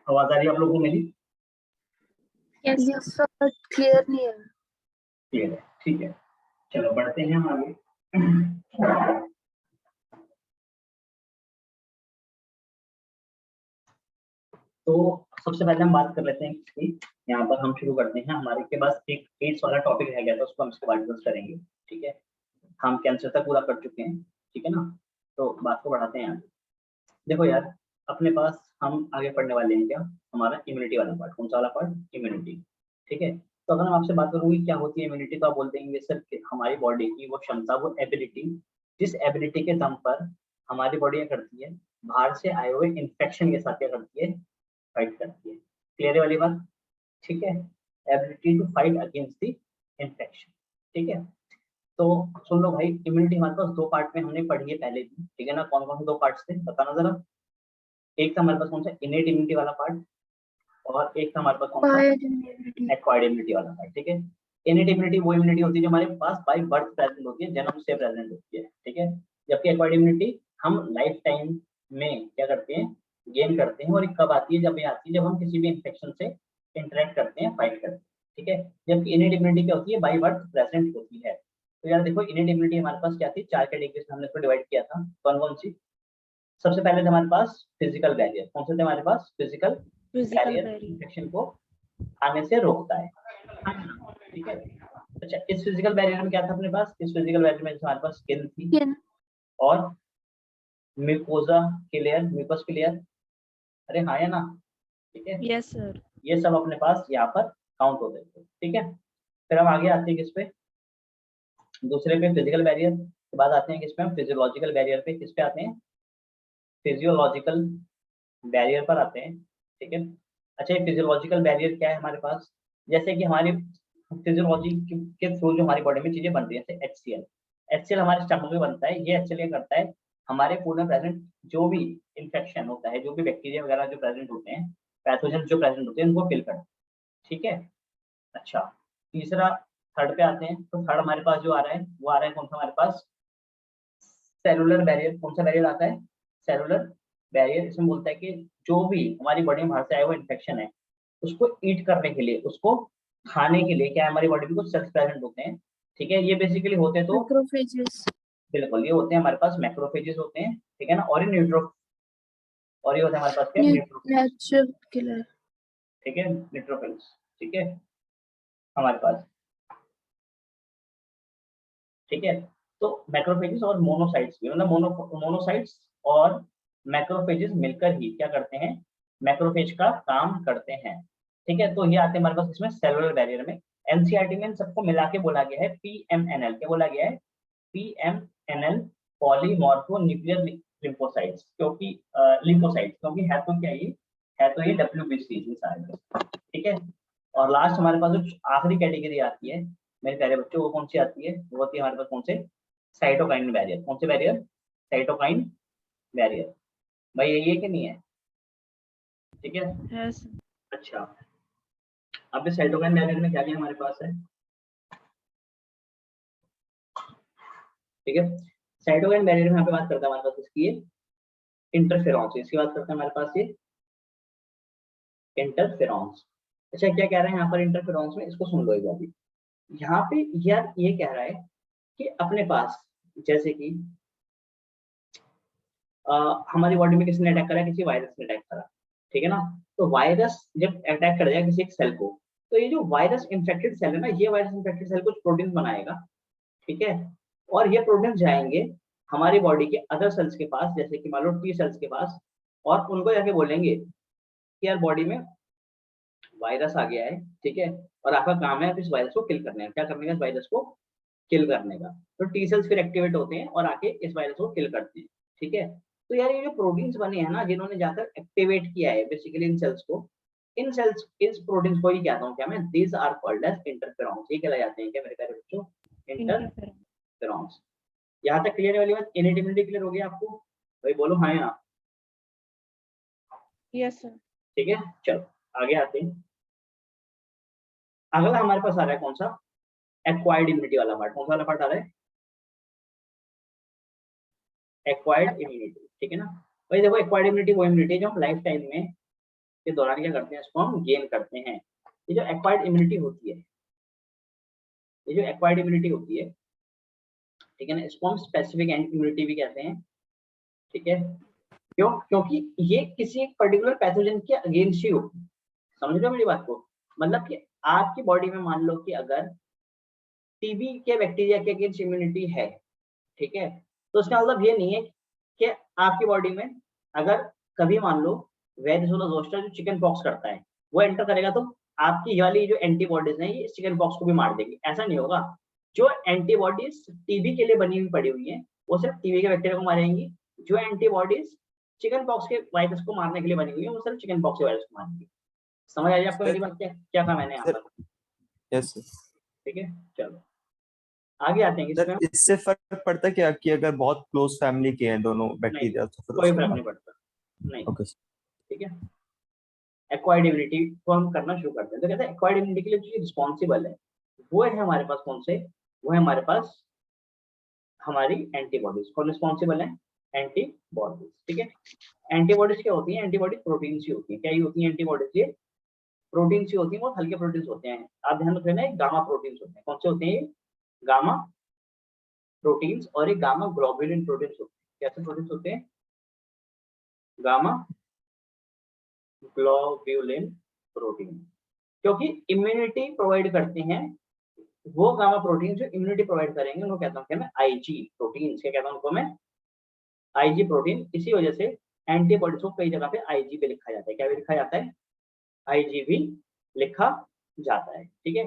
आवाज आ रही है आप लोगों को मेरी? यस सर, क्लियर नहीं है। क्लियर है, ठीक है। चलो बढ़ते हैं हम आगे। तो सबसे पहले हम बात कर लेते हैं इसकी। यहाँ पर हम शुरू करते हैं। हमारे के पास एक एड्स वाला टॉपिक रह गया था, उसको हम इसके बाद डिस्कस करेंगे। ठीक है, हम कैंसर तक पूरा कर चुके हैं। ठीक है ना, तो बात को बढ़ाते हैं आगे। देखो यार, अपने पास हम आगे पढ़ने वाले हैं क्या, हमारा इम्यूनिटी वाला पार्ट। कौन सा वाला पार्ट? इम्यूनिटी। ठीक है, तो अगर हम आपसे बात करूंगी क्या होती है इम्यूनिटी, तो आप बोल देंगे सर कि हमारी बॉडी की वो क्षमता, वो एबिलिटी, जिस एबिलिटी के दम पर हमारी बॉडी क्या करती है, बाहर से आए हुए इन्फेक्शन के साथ क्या करती है, फाइट करती है। क्लियर है वाली बात? ठीक है, ability to fight against the infection. ठीक है, तो सुन लो भाई, इम्यूनिटी हमारे पास दो पार्ट में हमने पढ़ी है पहले भी। ठीक है ना, कौन कौन से दो पार्ट्स थे बताना जरा। एक था हमारे पास कौन सा, इनेट इम्यूनिटी वाला पार्ट, और एक था हमारे पास कौन सा, एक्वायर्ड इम्यूनिटी वाला पार्ट। ठीक है, इनेट इम्यूनिटी वो इम्यूनिटी होती है जो हमारे पास बाय बर्थ प्रेजेंट होती है, जन्म से प्रेजेंट होती है। ठीक है, जबकि एक्वायर्ड इम्यूनिटी हम लाइफ टाइम में क्या करते हैं, गेन करते हैं। और ये कब आती है? जब ये आती है जब हम किसी भी इन्फेक्शन से इंटरेक्ट करते हैं, फाइट करते हैं। ठीक है, जबकि इनेट इम्यूनिटी क्या होती है, बाय बर्थ प्रेजेंट होती है। तो यार देखो, इनेट इम्यूनिटी हमारे पास क्या थी, चार कैटेगरीज में हमने इसको डिवाइड किया था। कौन कौन सी? सबसे पहले थे हमारे पास फिजिकल बैरियर। कौन से थे हमारे पास? फिजिकल बैरियर, इन्फेक्शन को आने से रोकता है। ठीक है, अच्छा इस फिजिकल बैरियर में क्या था अपने पास? इस फिजिकल बैरियर में हमारे पास स्किन थी और म्यूकोजा की लेयर, म्यूकस की लेयर। अरे हाँ या ना? ठीक है, यस सर। ये सब अपने पास यहाँ पर काउंट होते थे। ठीक है, फिर हम आगे आते हैं किस पे, दूसरे पे फिजिकल बैरियर के बाद आते हैं किस पे, हम फिजियोलॉजिकल बैरियर पे। किस पे आते हैं? फिजियोलॉजिकल बैरियर पर आते हैं। ठीक है, अच्छा ये फिजियोलॉजिकल बैरियर क्या है हमारे पास? जैसे कि हमारी फिजियोलॉजी के थ्रू जो हमारी बॉडी में चीजें बनती है, जैसे HCl। HCl हमारे स्टमक में बनता है। ये HCl क्या करता है, हमारे फूड में प्रेजेंट जो भी इंफेक्शन होता है, जो भी बैक्टीरिया वगैरह जो प्रेजेंट होते हैं, पैथोजन जो प्रेजेंट होते हैं, उनको किल करता है। ठीक है, अच्छा तीसरा, थर्ड पे आते हैं। तो थर्ड हमारे पास जो आ रहा है वो आ रहा है कौन सा हमारे पास, सेलुलर बैरियर। कौन सा बैरियर आता है? Cellular barrier. इसमें बोलता है कि जो भी हमारी बॉडी में बाहर से आया हुआ इन्फेक्शन है, उसको ईट करने के लिए, उसको खाने के लिए क्या है, हमारी बॉडी में कुछ सेल्स प्रेजेंट होते हैं। ठीक है, ये बेसिकली होते हैं तो मैक्रोफेजेस। बिल्कुल ये होते हैं हमारे पास मैक्रोफेजेस होते हैं। ठीक है ना, और ये न्यूट्रो, और ये होता है हमारे पास क्या, न्यूट्रोफिल्स। Natural killer. ठीक है, न्यूट्रोफिल्स। ठीक है, हमारे पास। ठीक है, तो मैक्रोफेजेस और मोनोसाइट्स भी, मतलब मोनोसाइट्स और मैक्रोफेजेस मिलकर ही क्या करते हैं, मैक्रोफेज का काम करते हैं। ठीक है, तो ये आते हैं हमारे पास इसमें सेलुलर बैरियर में। एनसीईआरटी में इन सबको मिला के बोला गया है पीएमएनएल। क्या बोला गया है? PMNL, polymorpho nuclear lymphocytes. क्योंकि लिम्फोसाइट्स क्योंकि है तो क्या है तो ये WBC सारे। ठीक है, और लास्ट हमारे पास जो आखिरी कैटेगरी आती है मेरे प्यारे बच्चों, वो कौन सी आती है? वो होती है हमारे पास कौन से, साइटोकाइन बैरियर। कौन से बैरियर? Cytokine barrier. भाई यही है कि नहीं है? ठीक है, यस। अच्छा अब इस साइटोकाइन बैरियर में क्या क्या हमारे पास है? ठीक है, साइटोकाइन बैरियर में यहाँ पे बात करता है हमारे पास इसकी इंटरफेरॉन्स। इसकी बात करते हैं हमारे पास ये इंटरफेरॉन्स। अच्छा क्या कह रहे हैं यहाँ पर इंटरफेरॉन्स में, इसको सुन लो एक बार। यहाँ पे यार ये कह रहा है कि अपने पास जैसे कि हमारी बॉडी में किसने अटैक करा, किसी वायरस ने अटैक करा। ठीक है ना, तो वायरस जब अटैक कर जाए किसी एक सेल को, तो ये जो वायरस इन्फेक्टेड सेल है ना, ये वायरस इन्फेक्टेड सेल कुछ प्रोटीन बनाएगा। ठीक है, और ये प्रोटीन जाएंगे हमारी बॉडी के अदर सेल्स के पास, जैसे कि मान लो T सेल्स के पास, और उनको जाके बोलेंगे कि यार बॉडी में वायरस आ गया है। ठीक है, और आपका काम है इस वायरस को किल करने का। क्या करने का? इस वायरस को किल करने का। तो T सेल्स फिर एक्टिवेट होते हैं और आके इस वायरस को किल करते हैं। ठीक है, तो यार ये जो प्रोटीन्स बने हैं ना, जिन्होंने जाकर एक्टिवेट किया है बेसिकली इन सेल्स को, इन सेल्स इस प्रोटीन्स को ही कहता हूँ क्या मैं, these are called as interferons. ये कहलाए जाते हैं क्या मेरे प्यारे बच्चों, इंटरफेरॉन्स। यहाँ तक क्लियर है वाली बात? इनेट इम्यूनिटी क्लियर हो गया आपको? भाई बोलो हाँ या ना। Yes sir. ठीक है, चलो आगे आते हैं। अगला हमारे पास आ रहा है कौन सा, एक्वायर्ड इम्यूनिटी वाला पार्ट। कौन सा वाला पार्ट आ रहा है? Acquired immunity. ठीक है ना भाई, देखो एक्वायर्ड इम्यूनिटी वो इम्यूनिटी जो हम लाइफ टाइम में के दौरान क्या करते हैं, इसको हम गेन करते हैं। ये जो एक्वायर्ड इम्यूनिटी होती है, ये जो एक्वायर्ड इम्यूनिटी होती है, ठीक है ना, इसको हम स्पेसिफिक इम्यूनिटी भी कहते हैं, ठीक है। क्यों? क्योंकि ये किसी एक पर्टिकुलर पैथोजन के अगेंस्ट ही होती है। समझ रहे हो मेरी बात को? मतलब कि आपकी बॉडी में मान लो कि अगर टीबी के बैक्टीरिया के अगेंस्ट इम्यूनिटी है, ठीक है, तो उसका मतलब ये नहीं है कि आपकी बॉडी में अगर कभी मान लो वेरिसोला जोस्टर जो चिकन पॉक्स करता है वो एंटर करेगा तो आपकी ये वाली जो एंटीबॉडीज हैं ये चिकन पॉक्स को भी मार देगी, ऐसा नहीं होगा। जो एंटीबॉडीज टीबी के लिए बनी हुई पड़ी हुई है वो सिर्फ टीबी के बैक्टीरिया को मारेंगी, जो एंटीबॉडीज चिकन पॉक्स के वायरस को मारने के लिए बनी हुई है वो सिर्फ चिकन पॉक्स के वायरस को मारेंगी। समझ आ जाए आपको मेरी बात? क्या क्या कहा मैंने यहाँ पर? Yes sir. ठीक है, चलो आगे आते हैं। सर इससे फर्क पड़ता क्या कि अगर बहुत क्लोज फैमिली के हैं दोनों नहीं, बैक्टीरिया तो फिर कोई उसके फर्क बाद नहीं पड़ता, नहीं, ओके ठीक है। एक्वायर्ड इम्यूनिटी को हम करना शुरू करते हैं, तो कहते हैं एक्वायर्ड इम्यूनिटी के लिए जो रिस्पॉन्सिबल है वो है हमारे पास कौन से, वो है हमारे पास हमारी एंटीबॉडीज। कौन रिस्पॉन्सिबल है? एंटीबॉडीज, ठीक है। एंटीबॉडीज क्या होती है? एंटीबॉडीज प्रोटीन सी होती है। क्या ही होती है एंटीबॉडीज? ये प्रोटीन सी होती है, बहुत हल्के प्रोटीन होते हैं। आप ध्यान रखना, गामा प्रोटीन होते हैं। कौन से होते हैं ये? गामा प्रोटीन्स, और एक गामा ग्लोबुलिन प्रोटीन्स होते हैं। कैसे प्रोटीन्स होते हैं? गामा ग्लोबुलिन प्रोटीन, क्योंकि इम्यूनिटी प्रोवाइड करते हैं वो गामा प्रोटीन जो इम्यूनिटी प्रोवाइड करेंगे उनको कहता हूँ क्या मैं? IG protein. क्या कहता हूँ उनको मैं? IG protein. इसी वजह से एंटीबॉडीज को कई जगह पे आईजी पे लिखा जाता है। क्या भी लिखा जाता है? आईजी भी लिखा जाता है, ठीक है।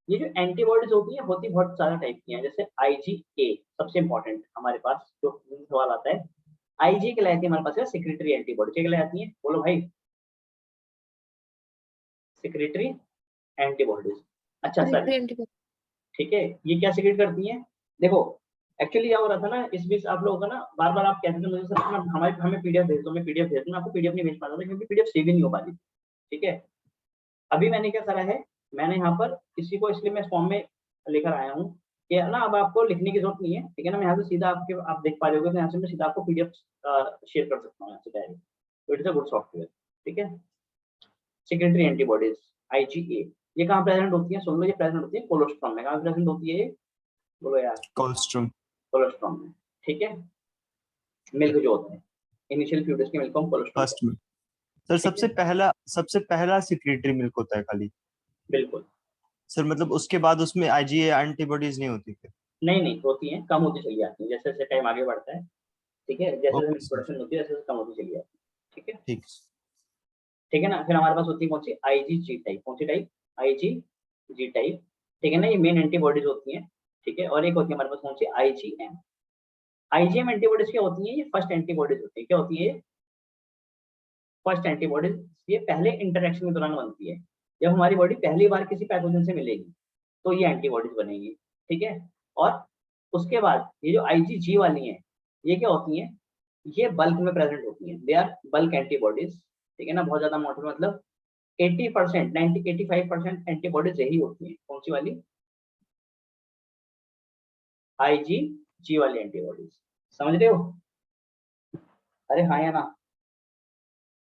ये जो एंटीबॉडीज होती है होती बहुत सारा टाइप की हैं, जैसे आईजीए सबसे इंपॉर्टेंट हमारे पास जो सवाल आता है। आईजी कहलाती है हमारे पास सिक्रेटरी एंटीबॉडी। क्या कहलाती है? बोलो भाई। Secretary antibodies. अच्छा सर, ठीक है, ये क्या सिक्रेट करती हैं? देखो एक्चुअली क्या हो रहा था ना, इस बीच आप लोगों का ना बार बार आप कहते थे मुझे सर हमें पीडीएफ भेज दो, मैं पीडीएफ भेज दूं, आपको पीडीएफ नहीं भेज पाता था क्योंकि पीडीएफ सेव ही नहीं हो पा रही, ठीक है। अभी मैंने क्या करा है, मैंने यहाँ पर किसी को इसलिए मैं फॉर्म में लेकर आया हूँ कि ना अब आपको लिखने की जरूरत नहीं है, ठीक है ना। मैं यहाँ से सीधा आपके आप देख पा रहे होगे, तो यहाँ से मैं सीधा आपको पीडीएफ शेयर कर सकता हूँ यहाँ से डायरेक्ट। तो it is a good software, ठीक है। सिक्रेटरी एंटीबॉडीज आईजीए, ये कहाँ प्रेजेंट होती है? सुन लो, ये प्रेजेंट होती है कोलोस्ट्रॉम में। कहाँ प्रेजेंट होती है ये? बोलो यार। कोलेस्ट्रॉल कोलोस्ट्रॉम में, ठीक है। मिल्क जो होते हैं इनिशियल फ्यूटस के मिल्क को हम कोलोस्ट्रॉम फर्स्ट में सर सबसे पहला सिक्रेटरी मिल्क होता है खाली? बिल्कुल सर मतलब उसके बाद उसमें आईजीए एंटीबॉडीज नहीं होती क्या? नहीं होती हैं, कम होती चली जाती है जैसे जैसे टाइम आगे बढ़ता है, ठीक है। जैसे जैसे ओके मिल्क प्रोडक्शन होती है जैसे कम होती चली जाती है, ठीक है। ठीक। ठीक है ना। फिर हमारे पास होती है कौन सी? IgG type. कौन सी टाइप? आईजीजी टाइप, ठीक है ना। ये मेन एंटीबॉडीज होती हैं, ठीक है। और एक होती है हमारे पास कौन सी? आईजीएम। आईजीएम एंटीबॉडीज क्या होती है? ये फर्स्ट एंटीबॉडीज होती है। क्या होती है? First antibodies. ये पहले इंटरेक्शन के दौरान बनती है, जब हमारी बॉडी पहली बार किसी पैथोजन से मिलेगी तो ये एंटीबॉडीज बनेगी, ठीक है। और उसके बाद ये जो आईजीजी वाली हैं ये क्या होती हैं? ये बल्क में प्रेजेंट होती हैं, दे आर बल्क एंटीबॉडीज, ठीक है ना। बहुत ज्यादा मोटे, मतलब 80% 85% एंटीबॉडीज यही होती हैं। कौन सी वाली? आईजीजी वाली एंटीबॉडीज। समझ रहे हो? अरे हाँ या ना?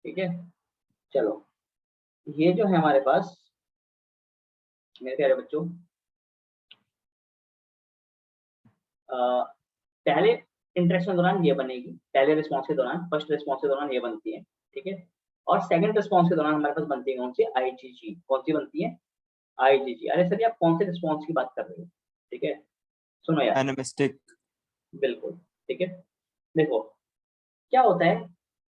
ठीक है, चलो। ये जो है हमारे पास मेरे प्यारे बच्चों, पहले इंटरेक्शन के दौरान ये बनेगी, पहले रिस्पॉन्स के दौरान, फर्स्ट रिस्पॉन्स के दौरान ये बनती है, ठीक है। और सेकंड रिस्पॉन्स के दौरान हमारे पास बनती है कौन सी? आईजीजी। कौन सी बनती है? आईजीजी। अरे सर ये आप कौन से रिस्पॉन्स की बात कर रहे हो? ठीक है, सुनो यार। एनामिस्टिक। बिल्कुल, ठीक है। देखो क्या होता है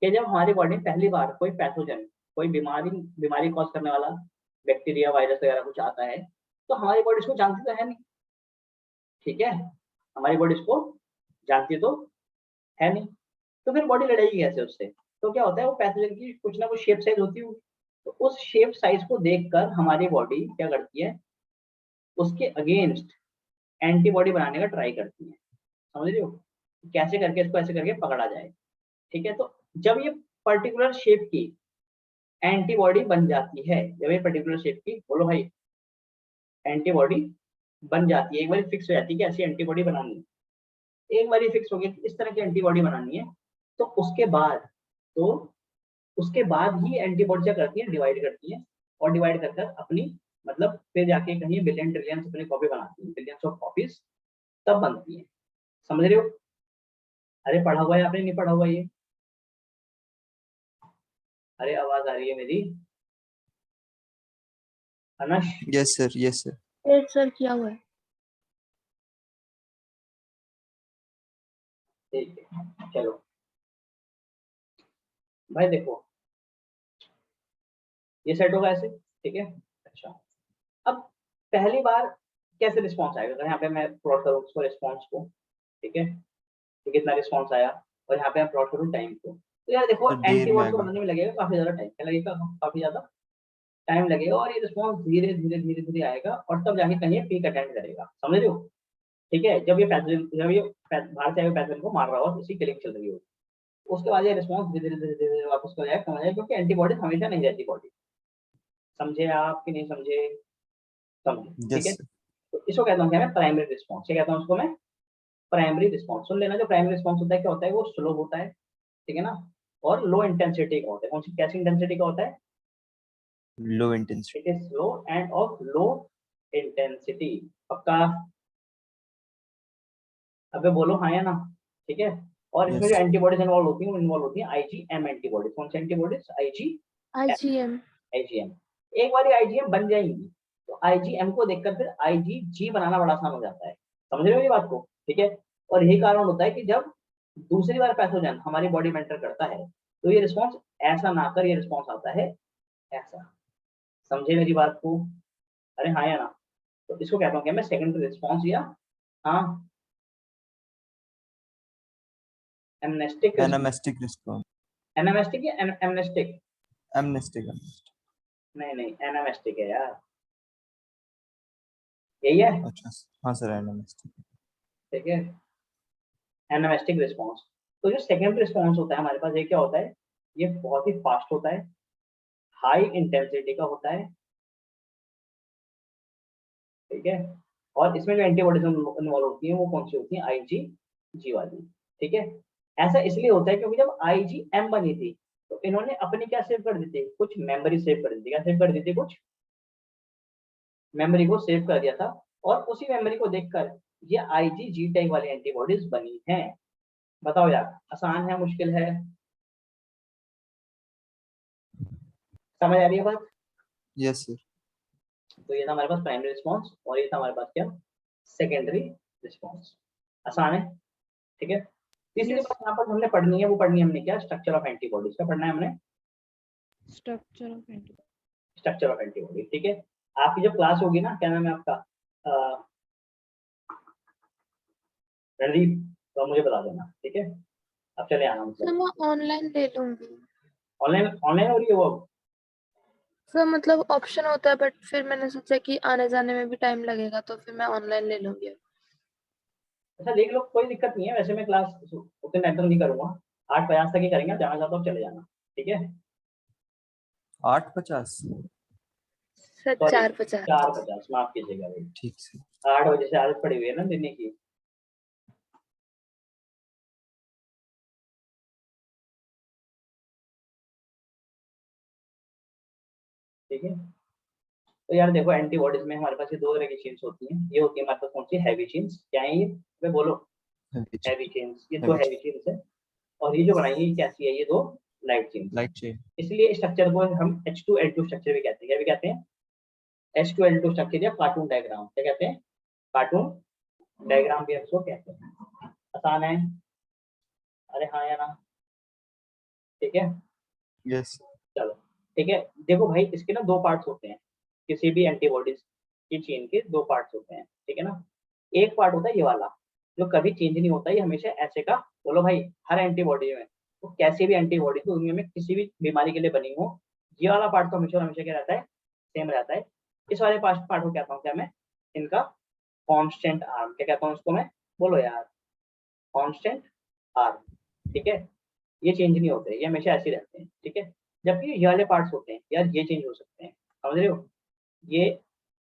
कि जब हमारी बॉडी में पहली बार कोई पैथोजन, कोई बीमारी कॉज करने वाला बैक्टीरिया, वायरस वगैरह कुछ आता है, तो हमारी बॉडी इसको जानती तो है नहीं, ठीक है। हमारी बॉडी इसको जानती तो है नहीं, तो फिर बॉडी लड़ेगी कैसे उससे? तो क्या होता है, वो पैथोजन की कुछ ना कुछ शेप साइज होती होगी, तो उस शेप साइज को देखकर हमारी बॉडी क्या करती है? उसके अगेंस्ट एंटीबॉडी बनाने का ट्राई करती है। समझ रहे हो? कैसे करके इसको ऐसे करके पकड़ा जाए, ठीक है। तो जब ये पर्टिकुलर शेप की एंटीबॉडी बन जाती है, जब ये पर्टिकुलर शेप की, बोलो भाई, एंटीबॉडी बन जाती है, एक बार फिक्स हो जाती है कि ऐसी एंटीबॉडी बनानी है, एक बार फिक्स हो गया कि इस तरह की एंटीबॉडी बनानी है, तो उसके बाद तो उसके बाद ही एंटीबॉडी क्या करती है, डिवाइड करती है, और डिवाइड कर अपनी मतलब फिर जाके कहीं बिलियन ट्रिलियन अपनी कॉपी बनाती है, बिलियंस ऑफ कॉपीज तब बनती है। समझ रहे हो? अरे पढ़ा हुआ है आपने, नहीं पढ़ा हुआ ये? अरे आवाज आ रही है मेरी? अनश? Yes sir, yes sir. Yes sir, किया हुआ है। ठीक है, चलो भाई देखो ये सेट होगा ऐसे, ठीक है। अच्छा, अब पहली बार कैसे रिस्पॉन्स आएगा, अगर यहाँ पे मैं प्लॉट करूँ उसको रिस्पॉन्स को, ठीक है, तो कितना रिस्पॉन्स आया, और यहाँ पे मैं प्लॉट करूँ टाइम को, तो यार देखो तो देर में एंटीबॉडी को आएगा। बनाने में लगेगा काफी ज्यादा टाइम, क्या लगेगा, काफी ज्यादा टाइम लगेगा, और ये रिस्पॉन्स धीरे धीरे धीरे धीरे आएगा, और तब जाके कहीं पीक अटेंड करेगा। समझ रहे हो? ठीक है, जब ये बाहर से पैथोजन को मार रहा हो, इसी किलिंग चल रही हो, उसके बाद ये रिस्पॉन्स धीरे धीरे धीरे धीरे वापस को जाएगा, समझ आए, क्योंकि एंटीबॉडी हमेशा नहीं रहती बॉडी। समझे आप कि नहीं समझे? समझे, ठीक यस है। सर। तो इसको कहता हूँ क्या मैं, प्राइमरी रिस्पॉन्स। क्या कहता हूँ उसको मैं? Primary response. सुन लेना, जो प्राइमरी रिस्पॉन्स होता है क्या होता है, वो स्लो होता है, ठीक है ना, और लो इंटेंसिटी का होता है। कौन सी, कैसी इंटेंसिटी का होता है? Low intensity. It is slow end of low intensity. पक्का? अबे बोलो हाँ या ना, ठीक है। और इसमें जो यस। एंटीबॉडीज इन्वॉल्व होती हैं वो इन्वॉल्व होती हैं आईजीएम एंटीबॉडीज। कौन सी एंटीबॉडीज? IgM। आईजीएम। एक बार आईजीएम बन जाएंगी तो आईजीएम को देखकर फिर आईजीजी बनाना बड़ा आसान हो जाता है। समझ रहे हो ये बात को? ठीक है। और यही कारण होता है कि जब दूसरी बार पैथोजन हमारी बॉडी में एंटर करता है तो ये रिस्पॉन्स ऐसा ना कर ये रिस्पॉन्स आता है ऐसा। समझे मेरी बात को? अरे हाँ या ना? तो इसको कहता हूँ क्या मैं, सेकेंडरी रिस्पॉन्स या हाँ एमनेस्टिक रिस्पॉन्स। एनामेस्टिक रिस्पॉन्स। एनामेस्टिक या एमनेस्टिक? एमनेस्टिक। नहीं नहीं, एनामेस्टिक है यार, यही है, अच्छा। हाँ सर, एनामेस्टिक। ठीक है। एनामेस्टिक रिस्पॉन्स। तो जो सेकेंडरी रिस्पॉन्स होता है हमारे पास, ये क्या होता है, ये बहुत ही फास्ट होता है, हाई इंटेंसिटी का होता है, ठीक है। और इसमें जो एंटीबॉडीज इन्वॉल्व होती है वो कौन सी होती है? आईजीजी वाली, ठीक है। ऐसा इसलिए होता है क्योंकि जब आईजीएम बनी थी तो इन्होंने अपनी क्या सेव कर दी थी, कुछ मेमोरी सेव कर दी थी। क्या सेव कर दी थी? कुछ मेमोरी को सेव कर दिया था, और उसी मेमोरी को देखकर ये आईजीजी टाइप वाली एंटीबॉडीज बनी हैं। बताओ यार, आसान है मुश्किल है? समझ आ रही है बात? Yes sir. तो ये था हमारे पास प्राइमरी रिस्पॉन्स, और ये था हमारे पास क्या, सेकेंडरी रिस्पॉन्स। आसान है, ठीक है। तीसरी यस। बात यहाँ पर हमने पढ़नी है, वो पढ़नी है हमने क्या, स्ट्रक्चर ऑफ एंटीबॉडीज का पढ़ना है हमने, structure of antibody. Structure of antibody, ठीक है। आपकी जब क्लास होगी ना, क्या नाम है आपका, रणदीप, तो मुझे बता देना, ठीक है। अब चले आना, सर मतलब मैं ऑनलाइन ले लूंगी। ऑनलाइन, ऑनलाइन हो रही है वो? सर मतलब ऑप्शन होता है, बट फिर मैंने सोचा कि आने जाने में भी टाइम लगेगा, तो फिर मैं ऑनलाइन ले लूंगी। अच्छा देख लो, कोई दिक्कत नहीं है, वैसे मैं क्लास उतने टाइम तक नहीं करूंगा, 8:50 तक ही करेंगे, जाना चाहता हूँ चले जाना, ठीक है। 8:50। Sir sorry, 4:50। 4:50, माफ कीजिएगा भाई, ठीक सर। 8 बजे से आदत पड़ी हुई है ना देने की। ठीक है। तो यार देखो एंटीबॉडीज में हमारे पास ये दो तरह की चेन्स होती हैं। ये होती है हमारे पास कौन सी, हैवी चेन्स। क्या है ये? वे बोलो। हैवी चेन्स, ये दो हैवी चेन्स है। और ये जो बनाई है ये कैसी है, ये दो लाइट चेन्स है। Light chain. इसलिए स्ट्रक्चर को हम H2L2 स्ट्रक्चर भी कहते हैं। क्या भी कहते हैं? H2L2 स्ट्रक्चर या कार्टून डायग्राम। क्या कहते हैं? कार्टून डायग्राम भी इसको कहते हैं। आसान है? अरे हाँ या ना? ठीक है, यस। चलो ठीक है। देखो भाई इसके ना दो पार्ट्स होते हैं, किसी भी एंटीबॉडीज की चेन के दो पार्ट्स होते हैं, ठीक है ना। एक पार्ट होता है ये वाला जो कभी चेंज नहीं होता, ये हमेशा ऐसे का। बोलो भाई, हर एंटीबॉडी में, तो कैसी भी एंटीबॉडी तो दुनिया में किसी भी बीमारी के लिए बनी हो, ये वाला पार्ट तो हमेशा हमेशा क्या रहता है, सेम रहता है। इस वाले पार्ट को कहता हूँ क्या मैं, इनका कांस्टेंट आर्म। क्या कहता हूँ उसको मैं? बोलो यार, कांस्टेंट आर्म, ठीक है। ये चेंज नहीं होते, ये हमेशा ऐसे रहते हैं, ठीक है। जबकि ये वाले पार्ट्स होते हैं यार, ये चेंज हो सकते हैं। समझ रहे हो? ये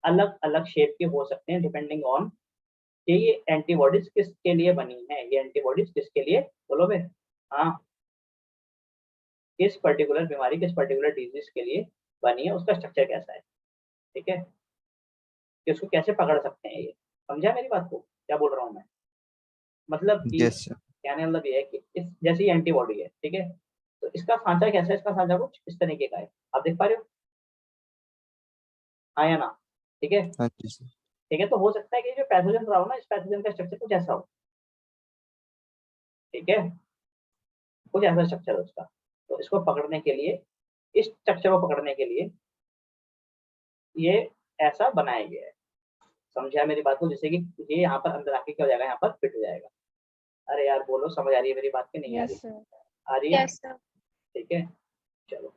अलग अलग शेप के हो सकते हैं डिपेंडिंग ऑन कि ये एंटीबॉडीज किसके लिए बनी है। ये एंटीबॉडीज किसके लिए, बोलो बे? हाँ किस पर्टिकुलर बीमारी, किस पर्टिकुलर डिजीज के लिए बनी है, उसका स्ट्रक्चर कैसा है, ठीक है, कि उसको कैसे पकड़ सकते हैं। ये समझा मेरी बात को, क्या बोल रहा हूँ मैं? मतलब कि यस सर। कहने का मतलब ये है कि इस जैसे ये एंटीबॉडी है, ठीक है, तो इसका सांचा कैसा है, इसका सांचा कुछ इस तरीके का है, आप देख पा रहे हो, हाँ या ना? ठीक है, हाँ जी सर। ठीक है, तो हो सकता है कि जो पैथोजन रहा हो ना, इस पैथोजन का स्ट्रक्चर कुछ ऐसा हो, ठीक है, कुछ ऐसा स्ट्रक्चर है उसका। तो इसको पकड़ने के लिए, इस स्ट्रक्चर को पकड़ने के लिए ये ऐसा बनाया गया है। समझा मेरी बात को? जैसे कि ये यहाँ पर अंदर आके क्या हो जाएगा, यहाँ पर फिट हो जाएगा। अरे यार बोलो, समझ आ रही है मेरी बात की नहीं आ रही? Yes sir. आ रही है? Yes sir. ठीक है, चलो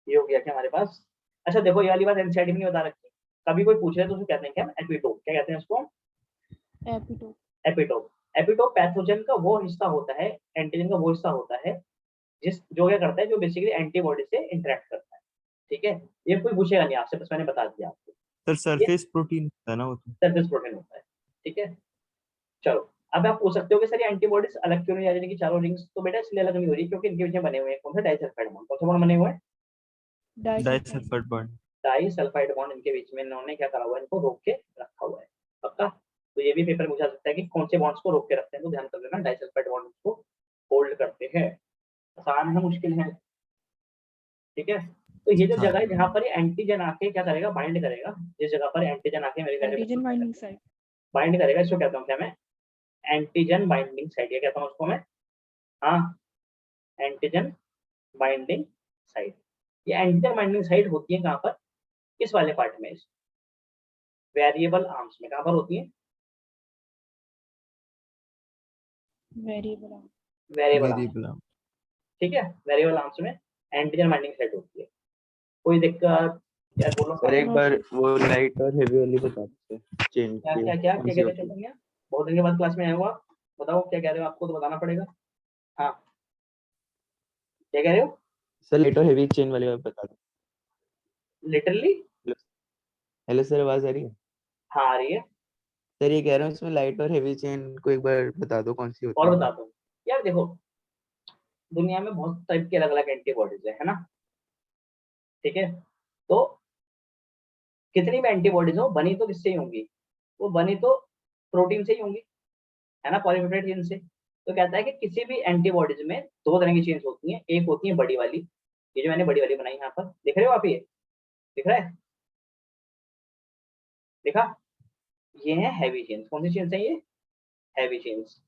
ये हो गया क्या हमारे पास? अच्छा देखो, ये वाली बात एनसीईआरटी में नहीं बता रखी, कभी कोई पूछ रहे तो उसको कहते हैं क्या, एपिटोप। क्या कहते हैं उसको? एपिटोप। एपिटोप। एपिटोप पैथोजन का वो हिस्सा होता है, एंटीजन का वो हिस्सा होता है जिस जो क्या करता है, जो बेसिकली एंटीबॉडी से इंटरेक्ट करता है, ठीक है। ये कोई पूछेगा नहीं आपसे, बस मैंने बता दिया आपको। सर ये सरफेस प्रोटीन होता है ना वो तो। सरफेस प्रोटीन होता है, ठीक है। चलो, अब आप पूछ सकते हो कि सर ये एंटीबॉडीज अलग क्यों नहीं आ रही, कि चारों रिंग्स? तो बेटा इसलिए अलग नहीं हो रही क्योंकि इनके बीच में बने हुए हैं कौन से, डाइसल्फाइड बॉन्ड। कौन से बॉन्ड बने हुए हैं? Disulphide bond. Disulphide bond. इनके बीच में इन्होंने क्या करा हुआ है, इनको रोक के रखा हुआ है। पक्का? तो ये भी पेपर पूछा सकता है कि कौन से बॉन्ड्स को रोक के रखते हैं, तो ध्यान कर लेना, डाइसल्फाइड बॉन्ड को होल्ड करते हैं। आसान है मुश्किल है? ठीक है, तो ये जो हाँ। जगह है जहाँ पर ये एंटीजन आके क्या करेगा, बाइंड करेगा, जिस जगह पर एंटीजन आके मेरे एंटीजन बाइंडिंग साइट। बाइंड करेगा, इसको कहता हूँ क्या मैं, एंटीजन बाइंडिंग साइट। ये कहता हूँ उसको मैं, हाँ, एंटीजन बाइंडिंग साइट। ये एंटीजन बाइंडिंग साइट होती है कहाँ पर, किस वाले पार्ट में, इस वेरिएबल आर्म्स में। कहाँ पर होती है? Variable arm. Variable arms, variable. ठीक है, वेरिएबल आर्म्स में एंटीजन बाइंडिंग साइट होती है। कोई दिक्कत? यार बोलो सर एक नो बार सर। वो लाइट और हेवी वाली बता दीजिए चेन क्या की क्या क्या कौन क्या सी कहते होती है। हैं? बहुत दिन के बाद क्लास में आया हुआ, बताओ क्या कह रहे हो, आपको तो बताना पड़ेगा। हाँ, क्या कह रहे हो? सर लाइट और हेवी चेन वाली बात बता दो। लिटरली? हेलो सर, आवाज आ रही है? हाँ आ रही है। सर ये कह रहा हूँ इसमें लाइट और हेवी चेन को एक बार बता दो कौन सी होती और है। बताता हूँ। यार देखो, दुनिया में बहुत टाइप के अलग अलग एंटीबॉडीज है ना, ठीक है। तो कितनी भी एंटीबॉडीज हो, बनी तो किससे ही होंगी? वो बनी तो प्रोटीन से ही होंगी, है ना, पॉलीपेप्टाइड चेन से। तो कहता है कि किसी भी एंटीबॉडीज में दो तरह की चेन्स होती हैं। एक होती है बड़ी वाली, ये जो मैंने बड़ी वाली बनाई यहाँ पर, दिख रहे हो आप? ये दिख रहा है? दिखा? ये है हैवी चेन्स। कौन सी चेन्स है ये? हैवी चेन्स,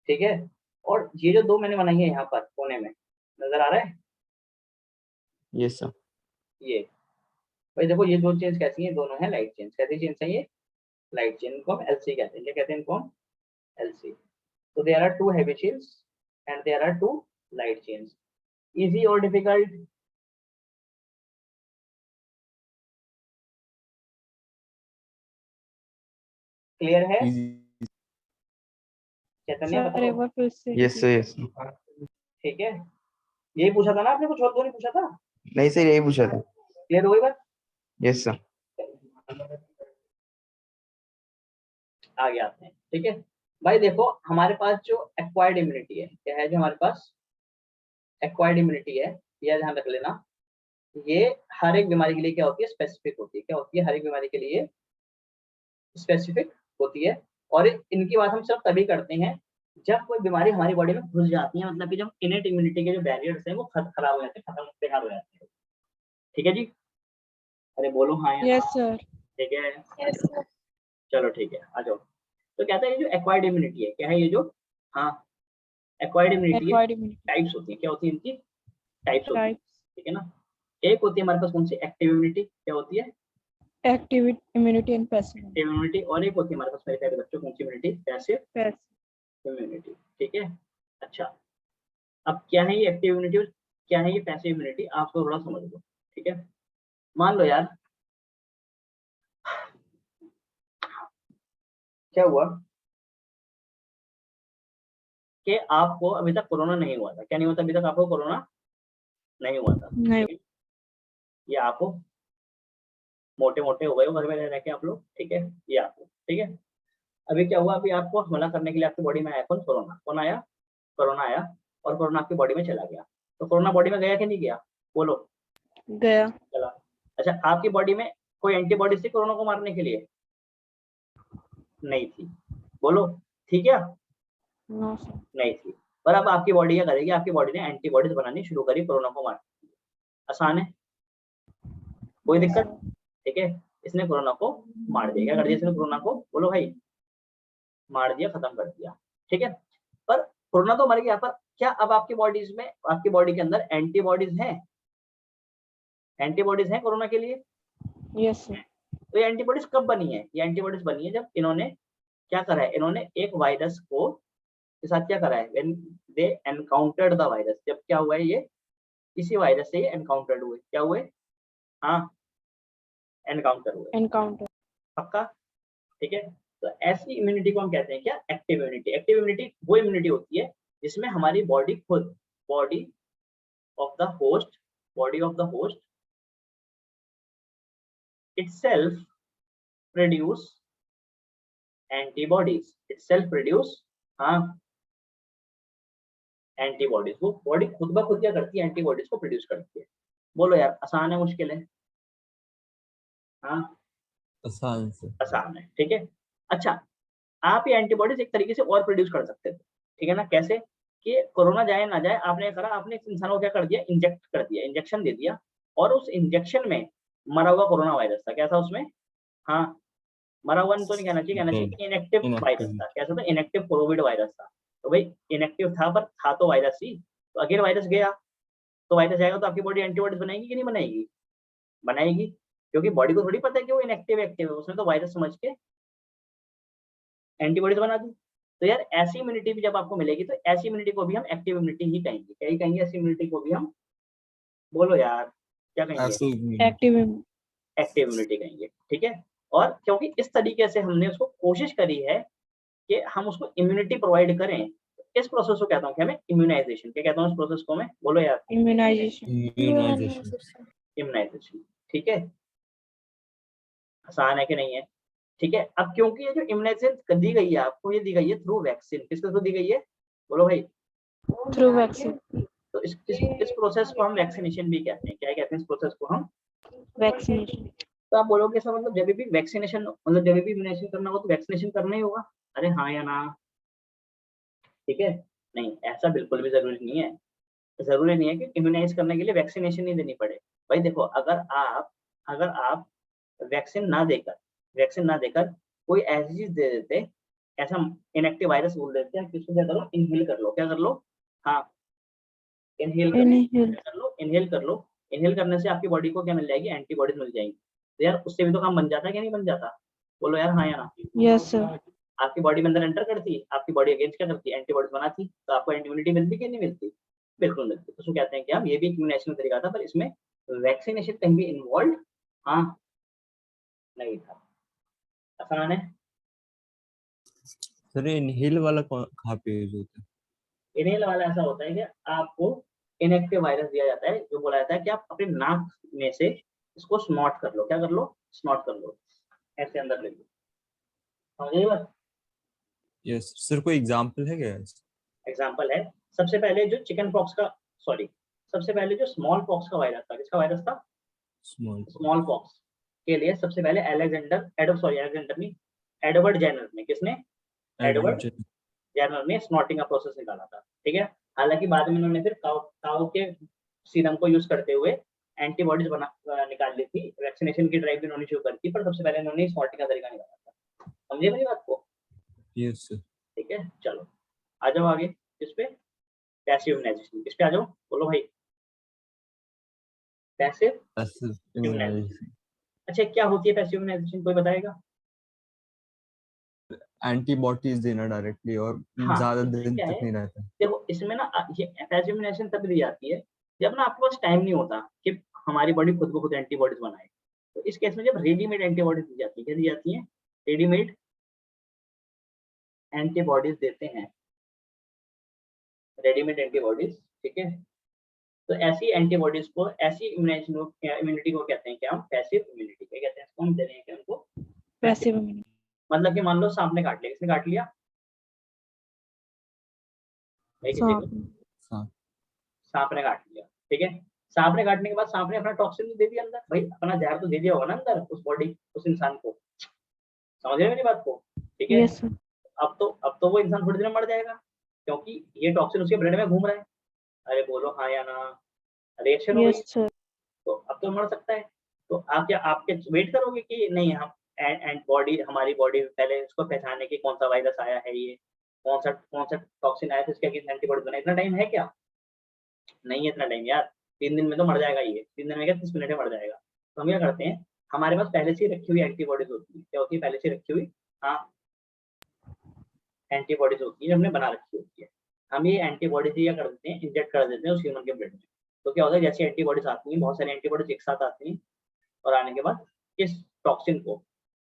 ठीक है। और ये जो दो मैंने बनाई है यहाँ पर कोने में, नजर आ रहा है? Yes sir. ये भाई देखो, ये दो चेन्स कैसी हैं, दोनों है लाइट चेन्स। कैसी चेन्स है ये? Light chain. इनको हम एलसी कहते हैं। क्या कहते हैं इनको हम? एलसी। तो there are two heavy chains and there are two light chains. Easy और डिफिकल्ट? क्लियर है? इजी। चैतन्य सर एक बताओ। बार फिर से यस सर repeat यस। ठीक है, यही पूछा था ना आपने, कुछ और तो नहीं पूछा था? नहीं सर यही पूछा था। क्लियर हो गई बात? Yes sir. आगे आते हैं, ठीक है। भाई देखो, हमारे पास जो एक्वायर्ड इम्यूनिटी है, क्या है जो हमारे पास एक्वायर्ड इम्यूनिटी है, यह ध्यान रख लेना। ये हर एक बीमारी के लिए क्या होती है, स्पेसिफिक होती है। क्या होती है? हर एक बीमारी के लिए स्पेसिफिक होती है। और इनकी बात हम सिर्फ तभी करते हैं जब कोई बीमारी हमारी बॉडी में घुस जाती है, मतलब कि जब इनेट इम्यूनिटी के जो बैरियर्स हैं वो खराब हो जाते हैं, खत्म बेकार हो जाते हैं। ठीक है जी? अरे बोलो हाँ या ना। Yes sir. ठीक है, यस सर। चलो ठीक है, आ जाओ। तो कहता है ये जो एक्वायर्ड इम्यूनिटी है, क्या है ये जो, हाँ, एक्वायर्ड इम्यूनिटी है, एक्वायर्ड इम्यूनिटी टाइप्स होती है। क्या होती है इनकी? टाइप्स होती है, टाइप्स। ठीक है ना। एक होती है हमारे पास कौन सी, एक्टिव इम्यूनिटी। क्या होती है? Active immunity and passive active immunity. और एक होती है हमारे पास मेरे प्यारे बच्चों कौन सी इम्यूनिटी, पैसिव पैसिव। इम्यूनिटी, ठीक है। अच्छा, अब क्या है ये एक्टिव इम्यूनिटी और क्या है ये पैसिव इम्यूनिटी, आपको थोड़ा समझ लो, ठीक है। मान लो यार, क्या हुआ कि आपको अभी तक कोरोना नहीं हुआ था। क्या नहीं हुआ था अभी तक आपको? कोरोना नहीं हुआ था, नहीं। ठीक है। ये आपको मोटे मोटे हो गए हो घर में रह रह के आप लोग, ठीक है। ये आपको, ठीक है। अभी क्या हुआ, अभी आपको हमला करने के लिए आपकी बॉडी में आया कौन? कोरोना। कौन आया? कोरोना आया, और कोरोना आपकी बॉडी में चला गया। तो कोरोना बॉडी में गया कि नहीं गया, बोलो। गया। चला। अच्छा, आपकी बॉडी में कोई एंटीबॉडी थी कोरोना को मारने के लिए? नहीं थी, बोलो। ठीक है, नो सर। नहीं थी। पर अब आपकी बॉडी क्या करेगी, आपकी बॉडी ने एंटीबॉडीज बनानी शुरू करी कोरोना को मारने के लिए। आसान है, कोई दिक्कत? ठीक है, इसने कोरोना को मार दिया। क्या कर दिया इसने कोरोना को, बोलो भाई। मार दिया, खत्म कर दिया। ठीक है, पर कोरोना तो मर गया, पर क्या अब आपकी बॉडीज में, आपकी बॉडी के अंदर एंटीबॉडीज हैं? एंटीबॉडीज हैं कोरोना के लिए? Yes sir. तो ये एंटीबॉडीज कब बनी है? ये एंटीबॉडीज बनी है जब इन्होंने क्या करा है, इन्होंने एक वायरस को के साथ क्या करा है, when they encountered the virus. जब क्या हुआ है, ये किसी वायरस से ये एनकाउंटर्ड हुए, क्या हुए? हाँ, एनकाउंटर हुए। एनकाउंटर। पक्का? ठीक है, तो ऐसी इम्यूनिटी को हम कहते हैं क्या, एक्टिव इम्यूनिटी। एक्टिव इम्यूनिटी वो इम्यूनिटी होती है जिसमें हमारी बॉडी खुद, body of the host, body of the host itself produce antibodies, itself produce, हाँ, एंटीबॉडीज। वो बॉडी खुद ब खुद क्या करती है, एंटीबॉडीज को प्रोड्यूस करती है। बोलो यार, आसान है मुश्किल है? हाँ, आसान से। आसान है। ठीक है, अच्छा, आप ये एंटीबॉडीज एक तरीके से और प्रोड्यूस कर सकते थे, ठीक है ना? कैसे? कि कोरोना जाए ना जाए, आपने करा, आपने इस इंसान को क्या कर दिया, इंजेक्ट कर दिया, इंजेक्शन दे दिया, और उस इंजेक्शन में मरा हुआ कोरोना वायरस था। क्या था उसमें? हाँ, मरा हुआ तो नहीं कहना चाहिए, कहना चाहिए इनएक्टिव वायरस था। कैसा था? इनएक्टिव कोविड वायरस था। तो भाई इनएक्टिव था, पर था तो वायरस ही। तो अगर वायरस गया, तो वायरस जाएगा तो आपकी बॉडी एंटीबॉडीज बनाएगी कि नहीं बनाएगी? बनाएगी, क्योंकि बॉडी को थोड़ी पता है कि वो इनएक्टिव एक्टिव है, उसने तो वायरस समझ के एंटीबॉडीज बना दी। तो यार ऐसी इम्यूनिटी भी जब आपको मिलेगी, तो ऐसी इम्यूनिटी को भी हम एक्टिव इम्यूनिटी ही कहेंगे। क्या ही कहेंगे? ऐसी इम्यूनिटी को भी हम, बोलो यार, क्या कहेंगे? एक्टिव। एक्टिव इम्यूनिटी कहेंगे। ठीक है, और क्योंकि इस तरीके से हमने उसको कोशिश करी है कि हम उसको इम्यूनिटी प्रोवाइड करें, इस प्रोसेस को कहता हूँ कि हमें इम्यूनाइजेशन। क्या कहता हूँ इस प्रोसेस को मैं, बोलो यार? इम्यूनाइजेशन। इम्यूनाइजेशन। ठीक है, आसान है कि नहीं है? ठीक है, अब क्योंकि ये जो इम्यूनाइजेशन दी गई है आपको, ये दी गई है थ्रू वैक्सीन। किसके थ्रू दी गई है, बोलो भाई? Through vaccine. तो इस प्रोसेस को हम वैक्सीनेशन भी कहते हैं। क्या कहते हैं इस प्रोसेस को हम? वैक्सीनेशन। तो आप बोलोगे सर, मतलब जब भी वैक्सीनेशन, मतलब जब भी इम्यूनाइजेशन करना हो तो वैक्सीनेशन करना ही होगा? अरे हाँ या ना? ठीक है, नहीं, ऐसा बिल्कुल भी जरूरी नहीं है। जरूरी नहीं है कि इम्यूनाइज करने के लिए वैक्सीनेशन ही देनी पड़े। भाई देखो, अगर आप वैक्सीन ना देकर कोई ऐसी चीज दे देते, ऐसा इनएक्टिव वायरस बोल देते हैं कि इसको क्या करो, इनहेल कर लो। क्या कर लो? हाँ, इनहेल कर लो, इनहेल कर लो। इनहेल करने से आपकी बॉडी को क्या मिल जाएगी, एंटीबॉडीज मिल जाएंगी। तो यार उससे भी तो काम बन जाता है कि नहीं बन जाता? बोलो यार हाँ या ना? Yes sir. आपकी बॉडी में अंदर एंटर करती, आपकी बॉडी अगेंस्ट क्या करती है, एंटीबॉडीज बनाती, तो आपको इम्यूनिटी मिलती कि नहीं मिलती? बिल्कुल मिलती। तो उसको कहते हैं कि हम, ये भी इम्यूनाइजेशन तरीका था, पर इसमें वैक्सीनेशन कहीं भी इन्वॉल्व हाँ नहीं था। आसान है? सर इनहेल वाला कहाँ पे यूज होता है? इनहेल वाला ऐसा होता है कि आपको इनएक्टिव वायरस दिया जाता है, जो बोला जाता है कि आप अपने नाक में से इसको स्नॉट कर लो। क्या कर लो? स्नॉट कर लो, ऐसे अंदर ले लो। समझिए बात? यस सर, कोई एग्जांपल है क्या? एग्जाम्पल है, सबसे पहले जो चिकन पॉक्स का, सॉरी, सबसे पहले जो स्मॉल पॉक्स का वायरस था, किसका वायरस था? स्मॉल पॉक्स के लिए सबसे पहले एलेक्जेंडर नहीं, एडवर्ड जेनर ने, किसने? एडवर्ड जेनर ने स्नॉटिंग का प्रोसेस निकाला था। ठीक है, हालांकि बाद में उन्होंने फिर काऊ के सीरम को यूज करते हुए एंटीबॉडीज निकाल ली थी। वैक्सीनेशन की ड्राइव भी उन्होंने शुरू कर दी, पर सबसे पहले उन्होंने स्नॉटिंग का तरीका निकाला था। समझे मेरी बात को? Yes sir. ठीक है, चलो आ जाओ आगे। किस पे? Passive immunization. किस पे आ जाओ, बोलो भाई? Passive immunization. अच्छा, क्या होती है पैसिव इम्यूनाइजेशन, कोई बताएगा? एंटीबॉडीज देना डायरेक्टली, और हाँ, ज्यादा इसमें दिन क्या तक है, नहीं रहता। देखो इसमें ना ये पैसिव इम्यूनाइजेशन तब दी जाती है जब ना आपके पास टाइम नहीं होता कि हमारी बॉडी खुद को खुद एंटीबॉडीज बनाए। तो इस केस में जब रेडीमेड एंटीबॉडीज दी जाती है, क्या दी जाती है? रेडीमेड एंटीबॉडीज देते हैं, रेडीमेड एंटीबॉडीज। ठीक है, तो ऐसी एंटीबॉडीज को, ऐसी इम्यूनिटी को कहते हैं क्या हम? Passive immunity. क्या कहते हैं इसको? हम दे रहे हैं कि उनको पैसिव इम्यूनिटी। मतलब कि मान लो सांप ने काट लिया, किसने काट लिया? भाई किसी को? सांप ने काट लिया, ठीक है। सांप ने काटने के बाद सांप ने अपना टॉक्सिन दे दिया अंदर, भाई अपना जहर तो दे दिया होगा ना अंदर उस बॉडी, उस इंसान को, समझ रहे हो मेरी बात को, ठीक है। Yes sir. अब तो वो इंसान थोड़ी देर में मर जाएगा, क्योंकि ये टॉक्सिन उसके ब्लड में घूम रहा है। अरे बोलो हाँ या ना, रिएक्शन हो गई, यस सर। तो अब तो मर सकता है। तो आप क्या आपके वेट करोगे कि नहीं हम एंड बॉडी, हमारी बॉडी पहले इसको पहचाने कि कौन सा वायरस आया है, ये कौन सा टॉक्सिन आया, फिर इसके एंटीबॉडी बना, इतना टाइम है क्या? नहीं है इतना टाइम यार, 3 दिन में तो मर जाएगा ये, 3 दिन में क्या 30 मिनट में मर जाएगा। तो हम क्या करते हैं, हमारे पास पहले से ही रखी हुई एंटीबॉडीज होती है, क्या होती है, पहले से रखी हुई, हाँ एंटीबॉडीज होती है, हमने बना रखी होती है। हम ये एंटीबॉडीज क्या कर देते हैं, इंजेक्ट कर देते हैं उस ह्यूमन के ब्लड में। तो क्या होता है, जैसे एंटीबॉडीज आती हैं, बहुत सारी एंटीबॉडीज एक साथ आती हैं और आने के बाद इस टॉक्सिन को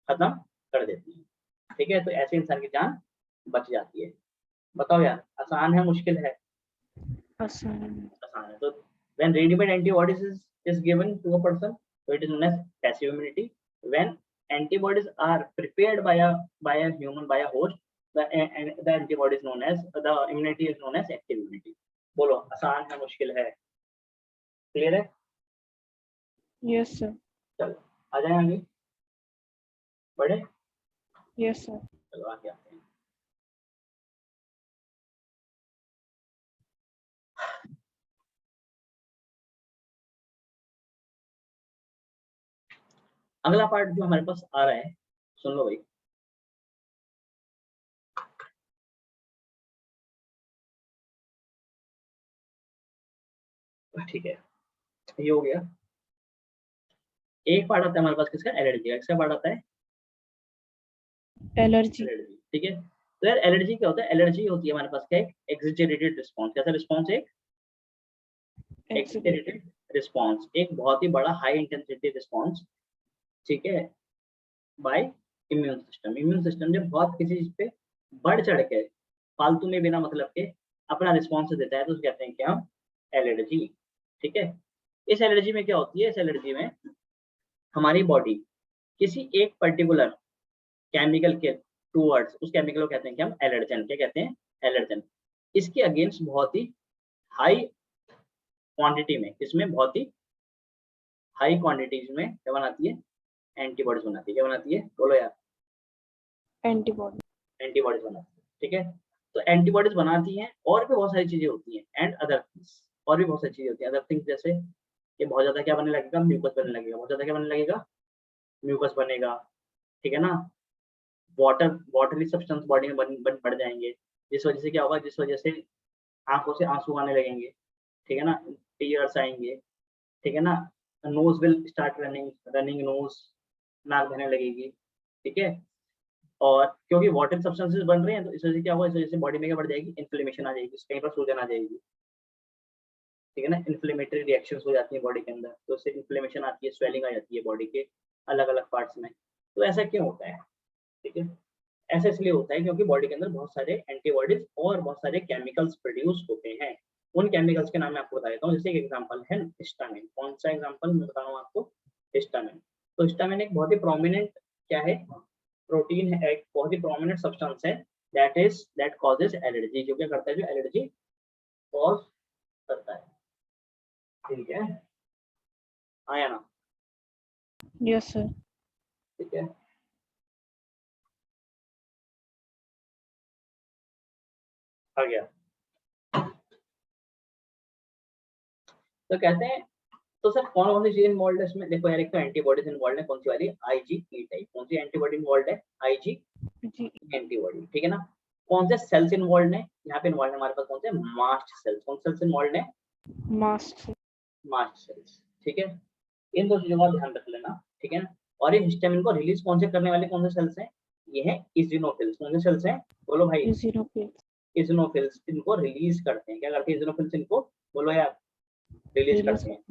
खत्म कर देती है, ठीक है। तो ऐसे इंसान की जान बच जाती है। बताओ यार, आसान है मुश्किल है? आसान। आसान है। तो when ready-made antibodies is given to a person, so it is known as passive immunity. When antibodies are prepared by a human, by a host, the antibody is known as, the immunity is known as active immunity. बोलो आसान है मुश्किल है? Clear है? Yes sir. चलो आ जाए आगे बढ़े। Yes sir. चलो आगे आते हैं। अगला पार्ट जो हमारे पास आ रहा है, सुन लो भाई। ठीक है, ये हो गया। एक पार्ट आता है हमारे पास किसका, एलर्जी का। किसका पार्ट आता है? एलर्जी। एलर्जी, ठीक है। तो यार एलर्जी क्या होता है, एलर्जी होती है हमारे पास क्या, एक एक्सैजरेटेड रिस्पॉन्स। कैसा रिस्पॉन्स है? एक्सैजरेटेड रिस्पॉन्स, एक बहुत ही बड़ा हाई इंटेंसिटी रिस्पॉन्स, ठीक है, bye immune system. Immune system जब बहुत किसी चीज पे बढ़ चढ़ के फालतू में बिना मतलब के अपना रिस्पॉन्स देता है, तो उसको कहते हैं कि हम एलर्जी, ठीक है। इस एलर्जी में क्या होती है, इस एलर्जी में हमारी बॉडी किसी एक पर्टिकुलर केमिकल के टूवर्ड्स, उस केमिकल को कहते हैं कि हम एलर्जन, क्या कहते हैं, एलर्जन। इसके अगेंस्ट बहुत ही हाई क्वांटिटी में, इसमें बहुत ही हाई क्वांटिटीज में क्या बनाती है, एंटीबॉडीज बनाती है। क्या बनाती है, बोलो यार? एंटीबॉडी। एंटीबॉडीज बनाती है, ठीक है। तो एंटीबॉडीज बनाती हैं, और भी बहुत सारी चीजें होती हैं, एंड अदर थिंग्स, और भी बहुत सारी चीजें होती हैं, अदर थिंग्स, जैसे कि बहुत ज्यादा क्या बनने लगेगा, म्यूकस बनने लगेगा, बहुत ज्यादा क्या बनने लगेगा, म्यूकस बनेगा, ठीक है ना। वाटरी सब्सटेंस बॉडी में बढ़ जाएंगे, जिस वजह से क्या होगा, जिस वजह से आंखों से आंसू आने लगेंगे, ठीक है ना, टीयर्स आएंगे, ठीक है ना, nose will start running nose, नाक बहने लगेगी, ठीक है। और क्योंकि वाटर सब्सटेंसेस बन रहे हैं, तो इस वजह से क्या होगा, इस वजह से बॉडी में क्या बढ़ जाएगी, इन्फ्लेमेशन आ जाएगी, कहीं पर सूजन आ जाएगी, ठीक है ना। इन्फ्लेमेटरी रिएक्शंस हो जाती है बॉडी के अंदर, तो इससे इन्फ्लेमेशन आती है, स्वेलिंग आ जाती है बॉडी के अलग अलग पार्ट्स में। तो ऐसा क्यों होता है, ठीक है। ऐसा इसलिए होता है क्योंकि बॉडी के अंदर बहुत सारे एंटीबॉडीज और बहुत सारे केमिकल्स प्रोड्यूस होते हैं। उन केमिकल्स के नाम मैं आपको बता देता हूँ। जैसे एक एग्जांपल है हिस्टामिन। कौन सा एग्जांपल मैं बता रहा हूँ आपको? हिस्टामिन। तो हिस्टामिन एक बहुत ही प्रोमिनेंट क्या है, प्रोटीन है, एक बहुत ही प्रोमिनेंट सब्सटेंस है, दैट कॉजेज एलर्जी, जो क्या करता है, जो एलर्जी कॉज करता है, ठीक है। आया ना? Yes sir. ठीक है, आ गया। तो कहते हैं, तो सर कौन कौन सी चीज इन्वॉल्व है इसमें? देखो यार, एक तो एंटीबॉडीज इन्वॉल्व है, कौन सी वाली, IgE टाइप। कौन सी एंटीबॉडी इन्वॉल्व है? IG जी। एंटीबॉडी, ठीक है ना। कौन से सेल्स इन्वॉल्व है यहाँ पे? इन्वॉल्व है हमारे पास कौन से, मास्ट सेल्स। कौन सेल्स इन्वॉल्व है? मास्ट। मास्ट सेल्स, ठीक है। इन दो चीजों का ध्यान रख लेना, ठीक है ना। और ये हिस्टामिन को रिलीज कौन से करने वाले कौन से सेल्स हैं? ये है इजिनोफिल्स। कौन से सेल्स हैं, बोलो भाई? इजिनोफिल्स। इजिनोफिल्स इनको रिलीज करते हैं। क्या करते हैं इजिनोफिल्स? इनको बोलो यार, रिलीज करते हैं।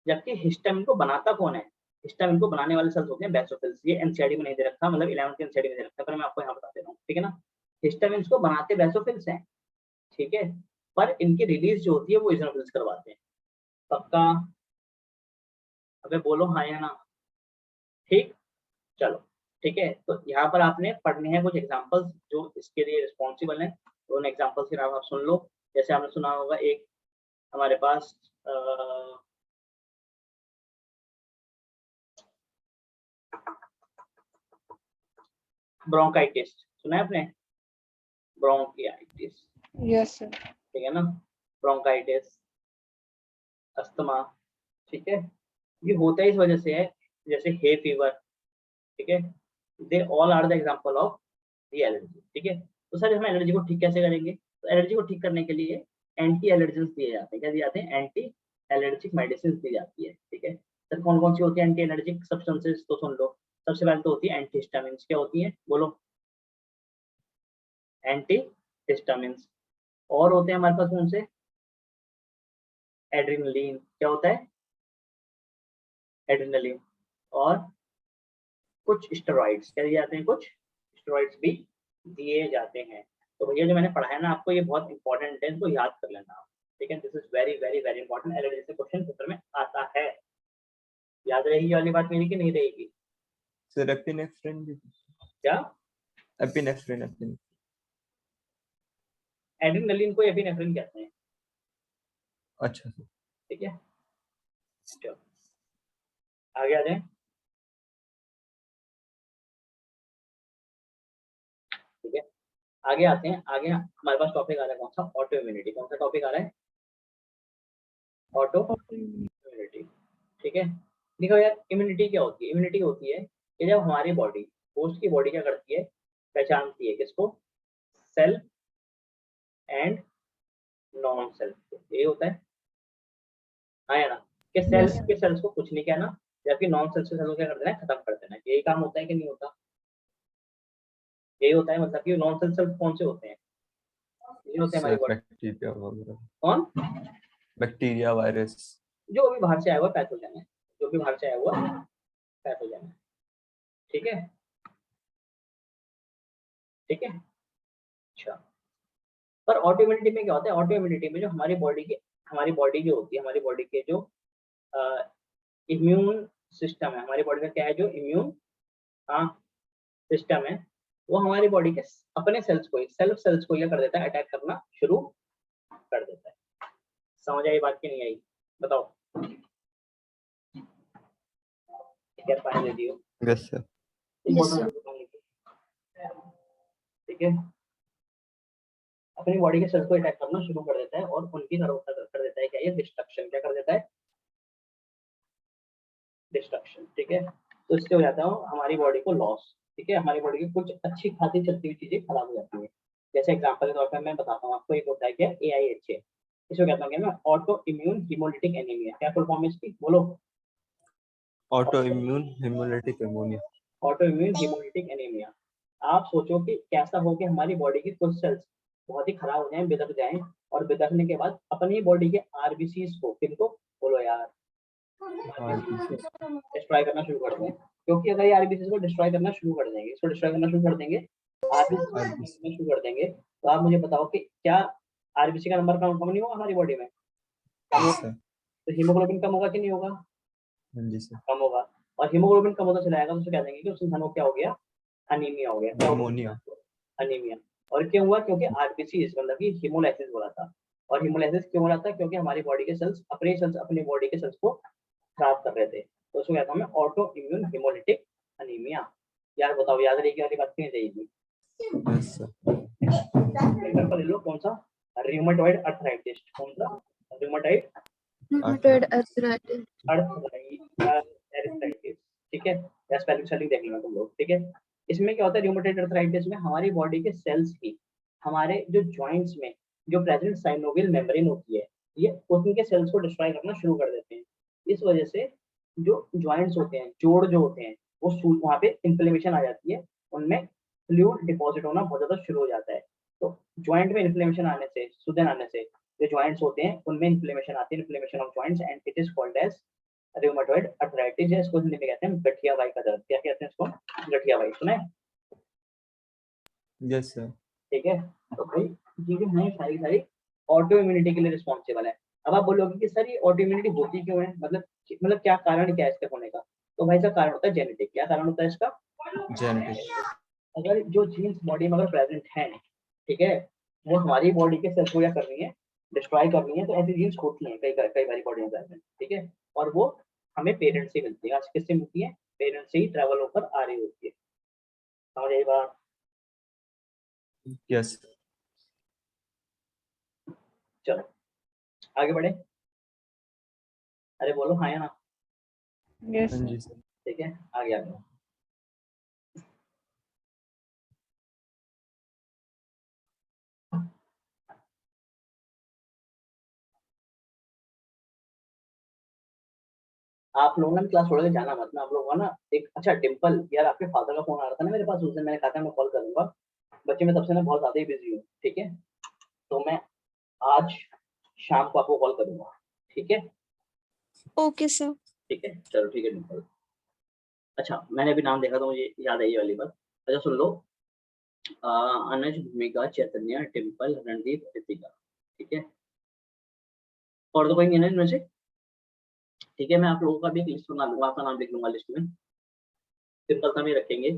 जबकि हिस्टामिन को बनाता कौन है? हिस्टामिन को बनाने वाले सेल्स होते हैं बेसोफिल्स। ये एनसीईआरटी में नहीं दे रखा, मतलब 11th के एनसीईआरटी में दे रखा है, पर मैं आपको यहाँ बता दे रहा हूँ, ठीक है ना। हिस्टामिन को बनाते बेसोफिल्स हैं, ठीक है, पर इनकी रिलीज जो होती है वो इजिनोफिल्स करवाते हैं। पक्का? अबे बोलो हाँ या ना। ठीक, चलो ठीक है। तो यहाँ पर आपने पढ़ने हैं कुछ एग्जांपल्स जो इसके लिए रिस्पॉन्सिबल हैं। तो उन एग्जांपल्स के नाम आप सुन लो। जैसे आपने सुना होगा, एक हमारे पास ब्रोंकाइटिस सुना है आपने? Bronchitis, yes sir. ठीक है ना, ब्रोंकाइटिस, अस्थमा, ठीक है, ये होता है इस वजह से है, जैसे हे फीवर, ठीक है, they all are the example of the allergy, ठीक है। तो सर हम एलर्जी को ठीक कैसे करेंगे? तो एलर्जी को ठीक करने के लिए एंटी एलर्जेंस दिए जाते हैं। क्या दिए जाते हैं? एंटी एलर्जिक मेडिसिन दी जाती है, ठीक है। सर कौन कौन सी होती है एंटी एलर्जिक सब्सटेंसेस? तो सुन लो, सबसे पहले तो होती है एंटीहिस्टामिन्स। क्या होती है बोलो? एंटीहिस्टामिन्स। और होते हैं हमारे पास कौन से? एड्रेनलिन। क्या होता है? एड्रेनलिन। और कुछ स्टेरॉइड्स। क्या दिए जाते हैं? कुछ स्टेरॉइड्स भी दिए जाते हैं। तो भैया जो मैंने पढ़ाया ना आपको, ये बहुत इंपॉर्टेंट है, इसको याद कर लेना आप, ठीक है। This is very very very important, allergy से क्वेश्चन पेपर में आता है। याद रहेगी ये वाली बात मेरी कि नहीं रहेगी? सर एपिनेफ्रिन भी, क्या? एपिनेफ्रिन एड्रेनलिन को एपिनेफ्रिन कहते हैं, अच्छा सर। ठीक है। चलो आगे आ जाए, ठीक है। आगे आते हैं, आगे हमारे पास टॉपिक आ रहा है कौन सा? Auto immunity. कौन सा टॉपिक आ रहा है? ऑटो इम्यूनिटी, ठीक है। देखो यार, इम्यूनिटी क्या होती है? इम्यूनिटी होती है कि जब हमारी बॉडी, होस्ट की बॉडी क्या करती है? पहचानती है किसको? Self and non self. ये होता है, हाँ या ना, कि सेल्फ Yes. के सेल्स को कुछ नहीं कहना, जबकि नॉन सेल्फ के सेल्स को क्या कर देना है? खत्म कर देना है। यही काम होता है कि नहीं होता? यही होता है, मतलब कि नॉन सेल्फ सेल्स कौन से होते हैं? ये होते हैं हमारी सर बॉडी। बैक्टीरिया वगैरह, कौन? Bacteria virus. जो भी बाहर से आया हुआ पैथोजन है, जो भी बाहर से आया हुआ पैथोजन है, ठीक है, ठीक है। अच्छा, पर ऑटो इम्यूनिटी में क्या होता है? ऑटो इम्यूनिटी में जो हमारी बॉडी की, हमारी बॉडी जो होती है, हमारी बॉडी के जो इम्यून सिस्टम है, हमारी बॉडी का क्या है? जो इम्यून, हाँ, सिस्टम है, वो हमारी बॉडी के अपने सेल्स को ही, सेल्फ सेल्स को क्या कर देता है? अटैक करना शुरू कर देता है। समझ आई बात की नहीं आई? बताओ, क्या पानी दे दियो, यस सर। Yes, sir. ठीक है। अपनी बॉडी के सेल्स को अटैक करना शुरू कर देता है और उनकी तरफ कर देता है क्या? ये डिस्ट्रक्शन। क्या कर देता है? डिस्ट्रक्शन, ठीक है। तो इससे हो जाता है हमारी बॉडी को लॉस, ठीक है। हमारी बॉडी की कुछ अच्छी खासी चलती हुई चीजें खराब हो जाती है। जैसे एग्जांपल के तौर पर मैं बताता हूँ आपको, एक होता है क्या? AIHA। इसको कहता हूँ क्या मैं? Auto immune haemolytic anaemia. क्या फुल फॉर्म है इसकी? बोलो। Auto immune haemolytic ammonia. Auto immune haemolytic anaemia. आप सोचो कि कैसा हो कि हमारी बॉडी की कुछ सेल्स बहुत ही खराब हो जाएं, बिदक जाएं, और बिदकने के बाद अपनी बॉडी के आरबीसीज को, किनको? बोलो यार, डिस्ट्रॉय करना शुरू कर देंगे। क्योंकि अगर ये आरबीसी को डिस्ट्रॉय करना शुरू कर देंगे, इसको डिस्ट्रॉय करना शुरू कर देंगे, आरबीसी शुरू कर देंगे, तो आप मुझे बताओ कि क्या आरबीसी का नंबर कम नहीं होगा हमारी बॉडी में? कम होगा। तो हीमोग्लोबिन कम होगा कि नहीं होगा? कम होगा। और हीमोग्लोबिन कम होता चला जाएगा, तो कह देंगे कि उस इंसान को क्या हो गया? अनीमिया हो गया। अमोनिया। अनीमिया। और क्यों हुआ? क्योंकि आरबीसी मतलब कि हीमोलाइसिस बोला था। और हीमोलाइसिस क्यों हो रहा था? क्योंकि हमारी बॉडी के सेल्स अपनी बॉडी के सेल्स को खराब कर रहे थे। तो उसको कहता हूँ मैं ऑटो इम्यून हिमोलिटिक अनीमिया। यार बताओ, याद रहेगी वाली बात नहीं रहेगी? Yes sir. एग्जांपल ले लो, कौन सा? Rheumatoid arthritis. कौन सा? Rheumatoid Rheumatoid arthritis. अर्थराइटिस, ठीक है। या स्पेलिंग देख लेना तुम लोग, ठीक है। इसमें क्या होता है? रूमेटॉइड अर्थराइटिस में हमारी बॉडी के सेल्स की, हमारे जो जॉइंट्स में जो प्रेजेंट साइनोवियल मेम्ब्रेन होती है, ये उनके सेल्स को डिस्ट्रॉय करना शुरू कर देते हैं। इस वजह से जो जॉइंट्स होते हैं, जोड़ जो होते हैं, वो वहाँ पे इन्फ्लेमेशन आ जाती है, उनमें फ्लूइड डिपॉजिट होना बहुत ज्यादा शुरू हो जाता है। तो जॉइंट में इन्फ्लेमेशन आने से, सूजन आने से, जो जॉइंट्स होते हैं उनमें इन्फ्लेमेशन आती है, inflammation of joints, and it is called as rheumatoid arthritis. इसको हिंदी में कहते हैं गठिया वाई का दर्द। क्या कहते हैं इसको? गठिया वाई। सुना है? Yes sir. ठीक है। तो भाई ये जो है सारी ऑटो इम्यूनिटी के लिए रिस्पॉन्सिबल है। अब आप बोलोगे कि सर ये ऑटो इम्यूनिटी होती क्यों है? मतलब क्या कारण, क्या है इसके होने का? तो भाई इसका कारण होता है जेनेटिक। क्या कारण होता है इसका? जेनेटिक। अगर जो जीन्स बॉडी में अगर प्रेजेंट है, ठीक है, वो हमारी बॉडी के सेल्स को क्या कर रही है? डिस्ट्रॉय करनी है, तो ऐसी जीन्स होती हैं कई कई बारी बॉडी में, ठीक है, और वो हमें पेरेंट्स से मिलती है। आज किससे मिलती है? पेरेंट्स से ही ट्रैवल होकर आ रही होती है। समझ आई बात? यस चलो आगे बढ़े। अरे बोलो हाँ या ना। यस हाँ जी सर। ठीक है, आगे आगे। आप लोगों ने क्लास छोड़ के जाना मत ना, आप लोगों का ना एक अच्छा डिम्पल यार, आपके फादर का फोन आ रहा था ना मेरे पास, उस दिन मैंने कहा था मैं कॉल करूंगा। बच्चे मैं तब से ना बहुत ज्यादा ही बिजी हूँ, ठीक है, तो मैं आज शाम को आपको कॉल करूंगा, ठीक है? Okay sir. ठीक है, चलो ठीक है डिम्पल। अच्छा मैंने अभी नाम देखा तो मुझे याद आई ये वाली बात। अच्छा सुन लो, अनुज, भूमिका, चैतन्य, डिम्पल, रणदीप, रितिका, ठीक है, और तो कोई नहीं है ना इनमें से? ठीक है, मैं आप लोगों का भी एक लिस्ट बना लूंगा, आपका नाम लिख लूंगा लिस्ट में। सिंपल सा भी रखेंगे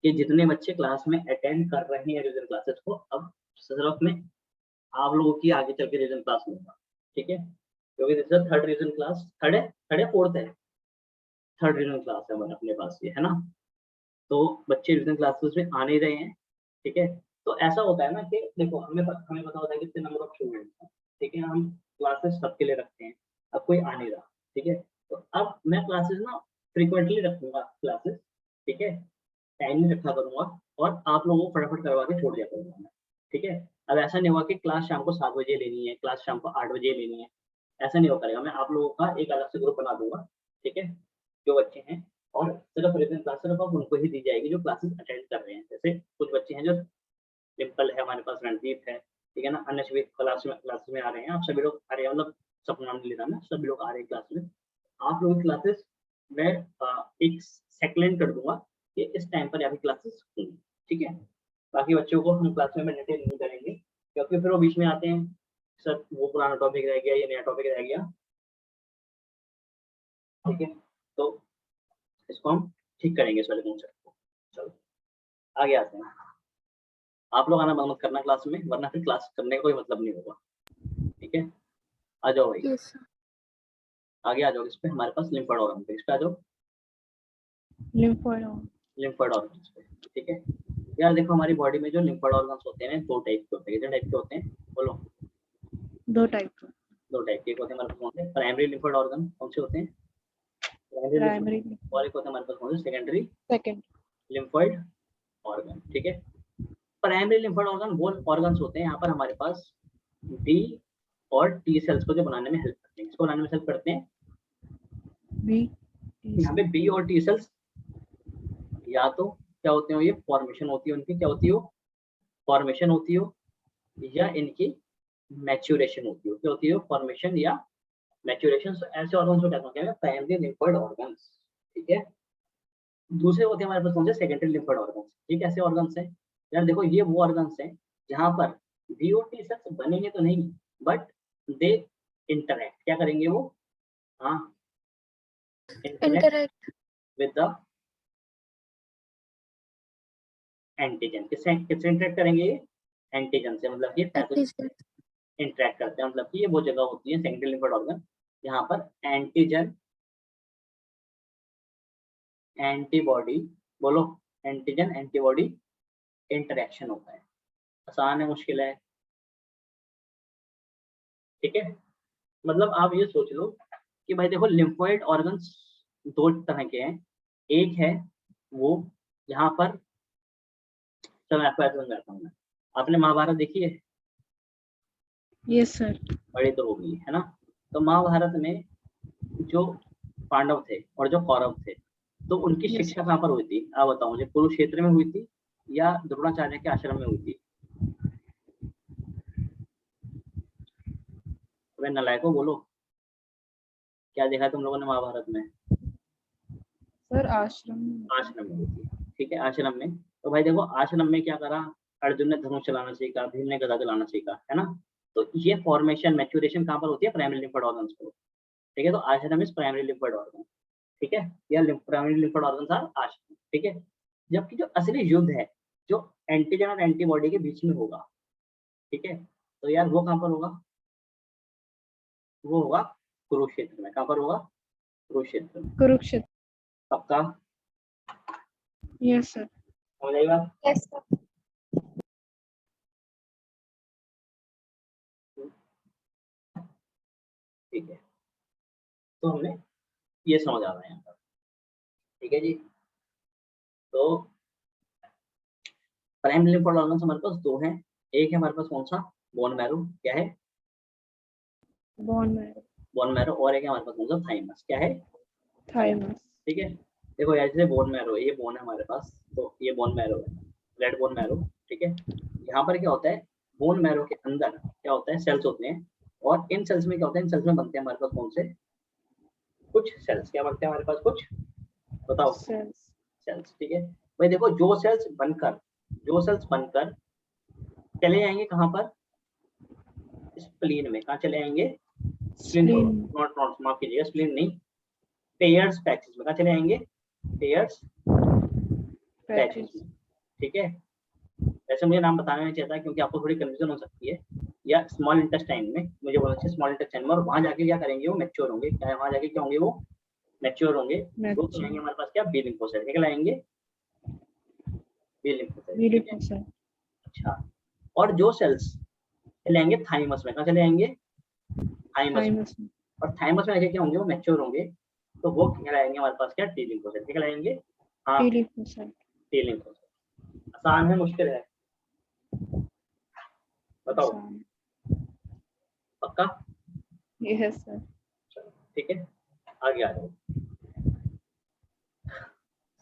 कि जितने बच्चे क्लास में अटेंड कर रहे हैं रिविजन क्लासेस को, अब सिर्फ में आप लोगों की आगे चल के रिविजन क्लास लूंगा, ठीक है, क्योंकि this is third revision class, third है फोर्थ है, थर्ड रिविजन क्लास है हमारे अपने पास ये, है ना? तो बच्चे रिविजन क्लासेस में आ नहीं रहे हैं, ठीक है, तो ऐसा होता है ना कि देखो हमें पता होता है कितने नंबर ऑफ स्टूडेंट्स हैं, ठीक है, हम क्लासेस सबके लिए रखते हैं, अब कोई आ नहीं रहा, ठीक है, तो अब मैं क्लासेस ना फ्रीक्वेंटली रखूंगा क्लासेस, ठीक है, टाइम नहीं रखा करूंगा, और आप लोगों को फटाफट करवा के छोड़ दिया करूंगा मैं, ठीक है। अब ऐसा नहीं होगा कि क्लास शाम को 7 बजे लेनी है, क्लास शाम को 8 बजे लेनी है, ऐसा नहीं हो पाएगा। मैं आप लोगों का एक अलग से ग्रुप बना दूंगा, ठीक है, जो बच्चे हैं, और सिर्फ रिविजन क्लास सिर्फ अब उनको ही दी जाएगी जो क्लासेस अटेंड कर रहे हैं। जैसे कुछ बच्चे हैं जो डिम्पल है हमारे पास, रणदीप है, ठीक है ना, अन्य सभी क्लास में आ रहे हैं, आप सभी लोग आ रहे हैं, मतलब सबका नाम नहीं लेना मैं, सभी लोग आ रहे हैं क्लास में। आप लोगों की क्लासेस मैं एक सेकलेंड कर दूंगा कि इस टाइम पर आपकी क्लासेस होंगी, ठीक है। बाकी बच्चों को हम क्लास में मेंटेन नहीं करेंगे, क्योंकि फिर वो बीच में आते हैं, सर वो पुराना टॉपिक रह गया, ये नया टॉपिक रह गया, ठीक है, तो इसको हम ठीक करेंगे इस वाले कॉन्सेप्ट को। चलो आगे आते हैं। आप लोग आना बंद मत करना क्लास में, वरना फिर क्लास करने का कोई मतलब नहीं होगा, ठीक है। आ जाओ भाई, यस सर। आगे आ जाओ, इस पे हमारे पास लिम्फोइड ऑर्गन पे, इस पे आ जाओ, लिम्फोइड ऑर्गन पे, ठीक है। यार देखो हमारी बॉडी में जो लिम्फोइड ऑर्गन्स होते हैं दो टाइप के होते हैं, कितने टाइप के होते हैं बोलो? दो टाइप का। दो टाइप के होते हैं हमारे पास, कौन से? प्राइमरी लिम्फोइड ऑर्गन कौन से होते हैं? प्राइमरी, और एक होते हैं हमारे पास कौन से? Secondary second. लिम्फोइड ऑर्गन, ठीक है। प्राइमरी लिम्फोइड ऑर्गन वो ऑर्गन्स होते हैं यहाँ पर हमारे पास बी और टी सेल्स को जो बनाने में हेल्प करते हैं, किसको बनाने में हेल्प करते हैं? बी। यहाँ पे बी और टी सेल्स या तो क्या होते हो, ये फॉर्मेशन होती है उनकी, क्या होती हो? फॉर्मेशन होती हो, या इनकी मैच्योरेशन होती हो, क्या होती हो? फॉर्मेशन या मैच्योरेशन। ऐसे ऑर्गन्स को कहते हैं प्राइमरी लिम्फोइड ऑर्गन्स, ठीक है। दूसरे होते हैं हमारे पास कौन से? Secondary lymphoid organs. ये कैसे ऑर्गन्स हैं यार? देखो ये वो ऑर्गन्स हैं जहां पर बी और टी सेल्स बनेंगे तो नहीं, बट दे इंटरैक्ट, क्या करेंगे वो? हाँ, interact interact. With the antigen. किससे इंटरैक्ट करेंगे ये? एंटीजन से, मतलब ये एंटीजन। इंटरैक्ट करते हैं, मतलब कि ये वो जगह होती है सेकेंडरी लिम्फोइड ऑर्गन जहां पर एंटीजन, एंटीबॉडी, बोलो, एंटीजन एंटीबॉडी इंटरेक्शन होता है। आसान है मुश्किल है? ठीक है, मतलब आप ये सोच लो कि भाई देखो लिम्फोइड ऑर्गन्स दो तरह के हैं। एक है वो जहां पर, चलो मैं आपको ऐसा समझाता हूँ। आपने महाभारत देखी है? Yes sir. बड़ी तो होगी, है ना? तो महाभारत में जो पांडव थे और जो कौरव थे, तो उनकी Yes. शिक्षा कहाँ पर हुई थी? आप बताओ मुझे, कुरुक्षेत्र में हुई थी या द्रोणाचार्य के आश्रम में हुई थी? अबे नालायकों बोलो, क्या देखा तुम लोगों ने महाभारत में? सर आश्रम। आश्रम में हुई थी, ठीक है, आश्रम में। तो भाई देखो आश्रम में क्या करा? अर्जुन ने धनुष चलाना सीखा, भीम ने गदा चलाना सीखा, है ना? तो ये फॉर्मेशन मैच्योरेशन कहाँ पर होती है? प्राइमरी लिम्फोइड ऑर्गन्स पर, ठीक है। तो आश्रम इज प्राइमरी लिम्फोइड ऑर्गन, ठीक है, या प्राइमरी लिम्फोइड ऑर्गन्स आर आश्रम, ठीक है। जबकि जो असली युद्ध है जो एंटीजन और एंटीबॉडी के बीच में होगा, ठीक है, तो यार वो कहाँ पर होगा? वो होगा कुरुक्षेत्र में। कहाँ पर होगा? कुरुक्षेत्र में। कुरुक्षेत्र। पक्का? Yes sir. समझ आई बात? Yes sir. ठीक है, तो हमने ये समझ आ रहा है यहाँ पर। ठीक है जी, तो प्राइमरी लिम्फोइड ऑर्गन्स हमारे पास दो हैं। एक है हमारे पास कौन सा? Bone marrow. क्या है? Bone marrow. Bone marrow. और एक है हमारे पास कौन सा? थाइमस। क्या है? थाइमस। ठीक है, देखो यार, जैसे बोन मैरो, ये बोन है हमारे पास, तो ये बोन मैरो है, रेड बोन मैरो। ठीक है, यहाँ पर क्या होता है, बोन मैरो के अंदर क्या होता है, सेल्स होते हैं, और इन सेल्स में क्या होता है, इन सेल्स में बनते हैं हमारे पास कौन से? कुछ सेल्स। क्या बनते हैं हमारे पास? कुछ, बताओ। सेल्स। ठीक है भाई, देखो जो सेल्स बनकर चले जाएंगे कहाँ पर? स्प्लीन में। कहाँ चले जाएंगे? स्प्लीन। नॉट माफ कीजिएगा, स्प्लीन नहीं, पेयर्स पैचेस में। कहाँ चले जाएंगे? पेयर्स पैचेस में। ठीक है, वैसे मुझे नाम बताना नहीं चाहता क्योंकि आपको थोड़ी कंफ्यूजन हो सकती है। या स्मॉल इंटेस्टाइन में, मुझे बोलना चाहिए स्मॉल इंटेस्टाइन में, और वहां जाके क्या करेंगे? वो मैच्योर होंगे। क्या है? वहां जाके क्या होंगे? वो मैच्योर होंगे। वो लाएंगे हमारे पास क्या? B lymphocyte. क्या लाएंगे? B lymphocyte. अच्छा, और जो सेल्स चले आएंगे थाइमस में। कहाँ चले आएंगे? थाइमस में। और थाइमस में आगे क्या होंगे? वो मैच्योर होंगे, तो वो क्या लाएंगे हमारे पास? क्या? T lymphocyte. क्या लाएंगे? हाँ, टी लिम्फोसाइट। आसान है, मुश्किल है? बताओ। पक्का? Yes sir. ठीक है, आगे आ जाओ।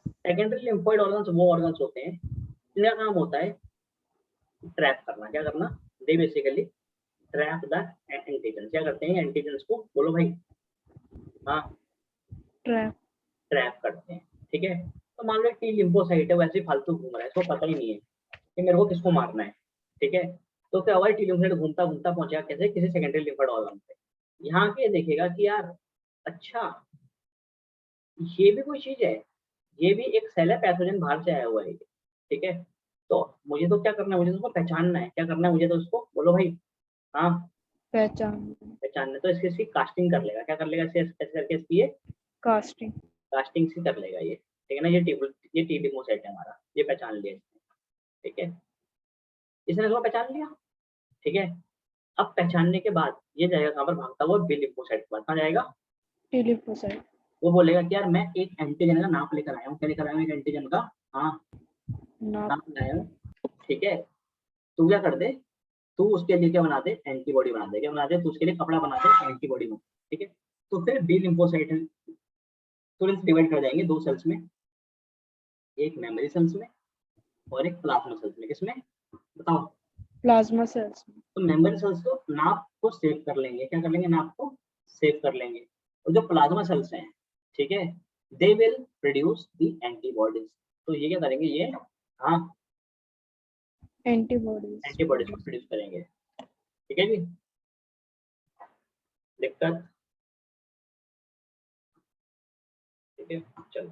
सेकेंडरी लिम्फोइड ऑर्गन्स वो ऑर्गन्स होते हैं जिनका काम होता है ट्रैप करना। क्या करना? They basically trap the antigen. क्या करते हैं? एंटीजन्स को, बोलो भाई। हाँ, ट्रैप करते हैं। ठीक है, तो मान लो टी लिम्फोसाइट है, वैसे ही फालतू घूम रहा है, इसको पता ही नहीं है कि मेरे को किसको मारना है। ठीक है, तो क्या हुआ? टी लिम्फोसाइट घूमता घूमता पहुंचा कैसे? किसी सेकेंडरी लिम्फोइड ऑर्गन पे। यहाँ के देखेगा कि यार, अच्छा, ये भी कोई चीज है, ये भी एक सेल है, पैथोजन बाहर से आया हुआ है। ठीक है, तो मुझे तो क्या करना है? मुझे तो उसको पहचानना है। क्या करना है मुझे? तो उसको बोलो भाई। हाँ, पहचानना। तो इसकी कास्टिंग कर लेगा। क्या कर लेगा? ऐसे करके इसकी ये कास्टिंग से कर लेगा ये। ठीक है ना, ये टी लिम्फोसाइट है हमारा, ये पहचान लिया इसने। ठीक है, इसने इसको पहचान लिया। ठीक है, अब पहचानने के बाद ये जाएगा कहाँ पर? भागता हुआ बी लिम्फोसाइट के पास। कहाँ जाएगा? T lymphocyte. वो बोलेगा कि यार, मैं एक एंटीजन का नाप लेकर आया हूँ। क्या लेकर आया हूँ? एक एंटीजन का, हाँ, नाप लाया हूँ। ठीक है, तू क्या कर दे, तू उसके लिए क्या बना दे? एंटीबॉडी बना दे। क्या बना दे? तू उसके लिए कपड़ा बना दे, एंटीबॉडी में। ठीक है, तो फिर बी लिम्फोसाइट तुरंत डिवाइड कर जाएंगे दो सेल्स में, एक मेमोरी सेल्स में और एक प्लाज्मा सेल्स में। किसमें? बताओ। प्लाज्मा सेल्स में। तो मेमोरी सेल्स को नाप को सेव कर लेंगे। क्या कर लेंगे? नाप को सेव कर लेंगे। और जो प्लाज्मा सेल्स हैं, ठीक है, they will produce the antibodies. तो ये क्या करेंगे? ये, हाँ, एंटीबॉडीज को प्रोड्यूस करेंगे। ठीक है जी, दिक्कत? ठीक है, चलो।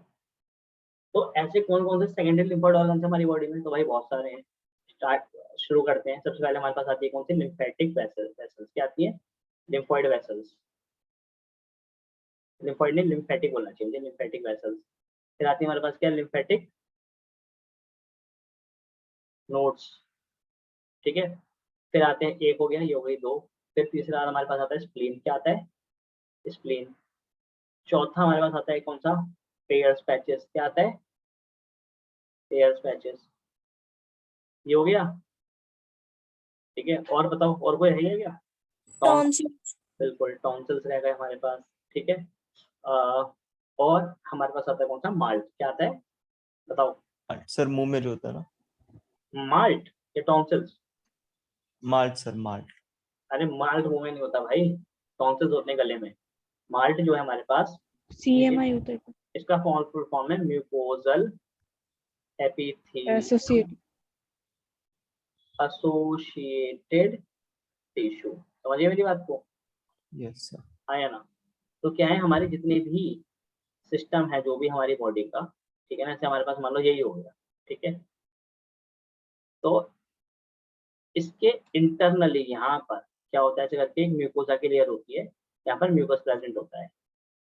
तो ऐसे कौन कौन से सेकेंडरी लिम्फोइड ऑर्गन्स हमारी बॉडी में? तो भाई बहुत सारे हैं। स्टार्ट शुरू करते हैं। सबसे पहले हमारे पास आती है कौन सी? Lymphatic vessels. क्या आती है? Lymphoid vessels. लिम्फोइड नहीं, लिम्फेटिक बोलना चाहिए, लिम्फेटिक वेसल्स। फिर आती है हमारे पास क्या? Lymphatic nodes. ठीक है, फिर आते हैं, एक हो गया, ये हो गई दो। फिर तीसरा हमारे पास आता है स्प्लीन। क्या आता है? स्प्लीन। चौथा हमारे पास आता है कौन सा? Pairs patches. क्या आता है? Pairs patches. ये हो गया। ठीक है, और बताओ, और कोई है क्या? टॉन्सिल्स। बिल्कुल, टॉन्सिल्स रह गए हमारे पास। ठीक है, और हमारे पास आता है कौन सा? माल्ट। क्या आता है? बताओ। सर मुंह में जो होता है ना। माल्ट या टॉन्सिल्स? Malt sir, malt. अरे माल्ट मुंह में नहीं होता भाई, टॉन्सिल्स होते हैं गले में। माल्ट जो है हमारे पास, CMI होता है। इसका फुल फॉर्म है म्यूकोजल एपिथेलियम एसोसिएटेड टिश्यू। समझिए मेरी बात को? Yes sir. आया ना? तो क्या है, हमारे जितने भी सिस्टम है, जो भी हमारी बॉडी का, ठीक है ना, जैसे हमारे पास मान लो यही हो गया। ठीक है, तो इसके इंटरनली यहाँ पर क्या होता है? ऐसे करके एक म्यूकोसा की लेयर होती है, यहाँ पर म्यूकस प्रेजेंट होता है,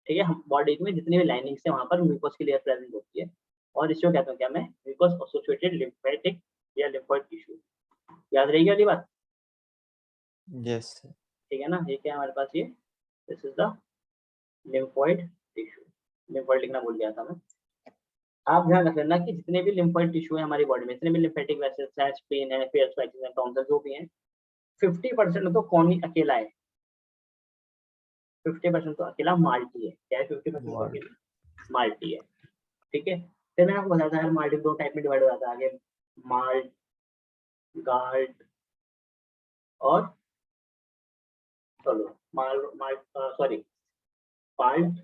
ठीक है। हम बॉडी में जितनी भी लाइनिंग्स है वहाँ पर म्यूकस की लेयर प्रेजेंट होती है, और इसको कहते हैं क्या, मैं म्यूकस एसोसिएटेड लिम्फेटिक या लिम्फोइड टिश्यू। याद रहेगी वाली बात, यस ठीक है ना। ये क्या है हमारे पास, ये this is the lymphoid tissue. Lymphoid लिखना भूल गया था मैं। आप ध्यान रख लेना कि जितने भी लिम्फोइड टिश्यू है हमारी बॉडी में, जितने भी लिम्फेटिक वेसल्स है, स्प्लीन है, फेस है, टॉन्सिल जो भी है, 50% तो कौन ही अकेला है, 50% तो अकेला माल्टी है। क्या है 50% तो अकेला माल्टी है, ठीक है। फिर मैंने आपको बताया था यार माल्टी दो टाइप में डिवाइड हो जाता है आगे, माल्ट, गाल्ट और चलो माल माल्ट सॉरी पाल्ट,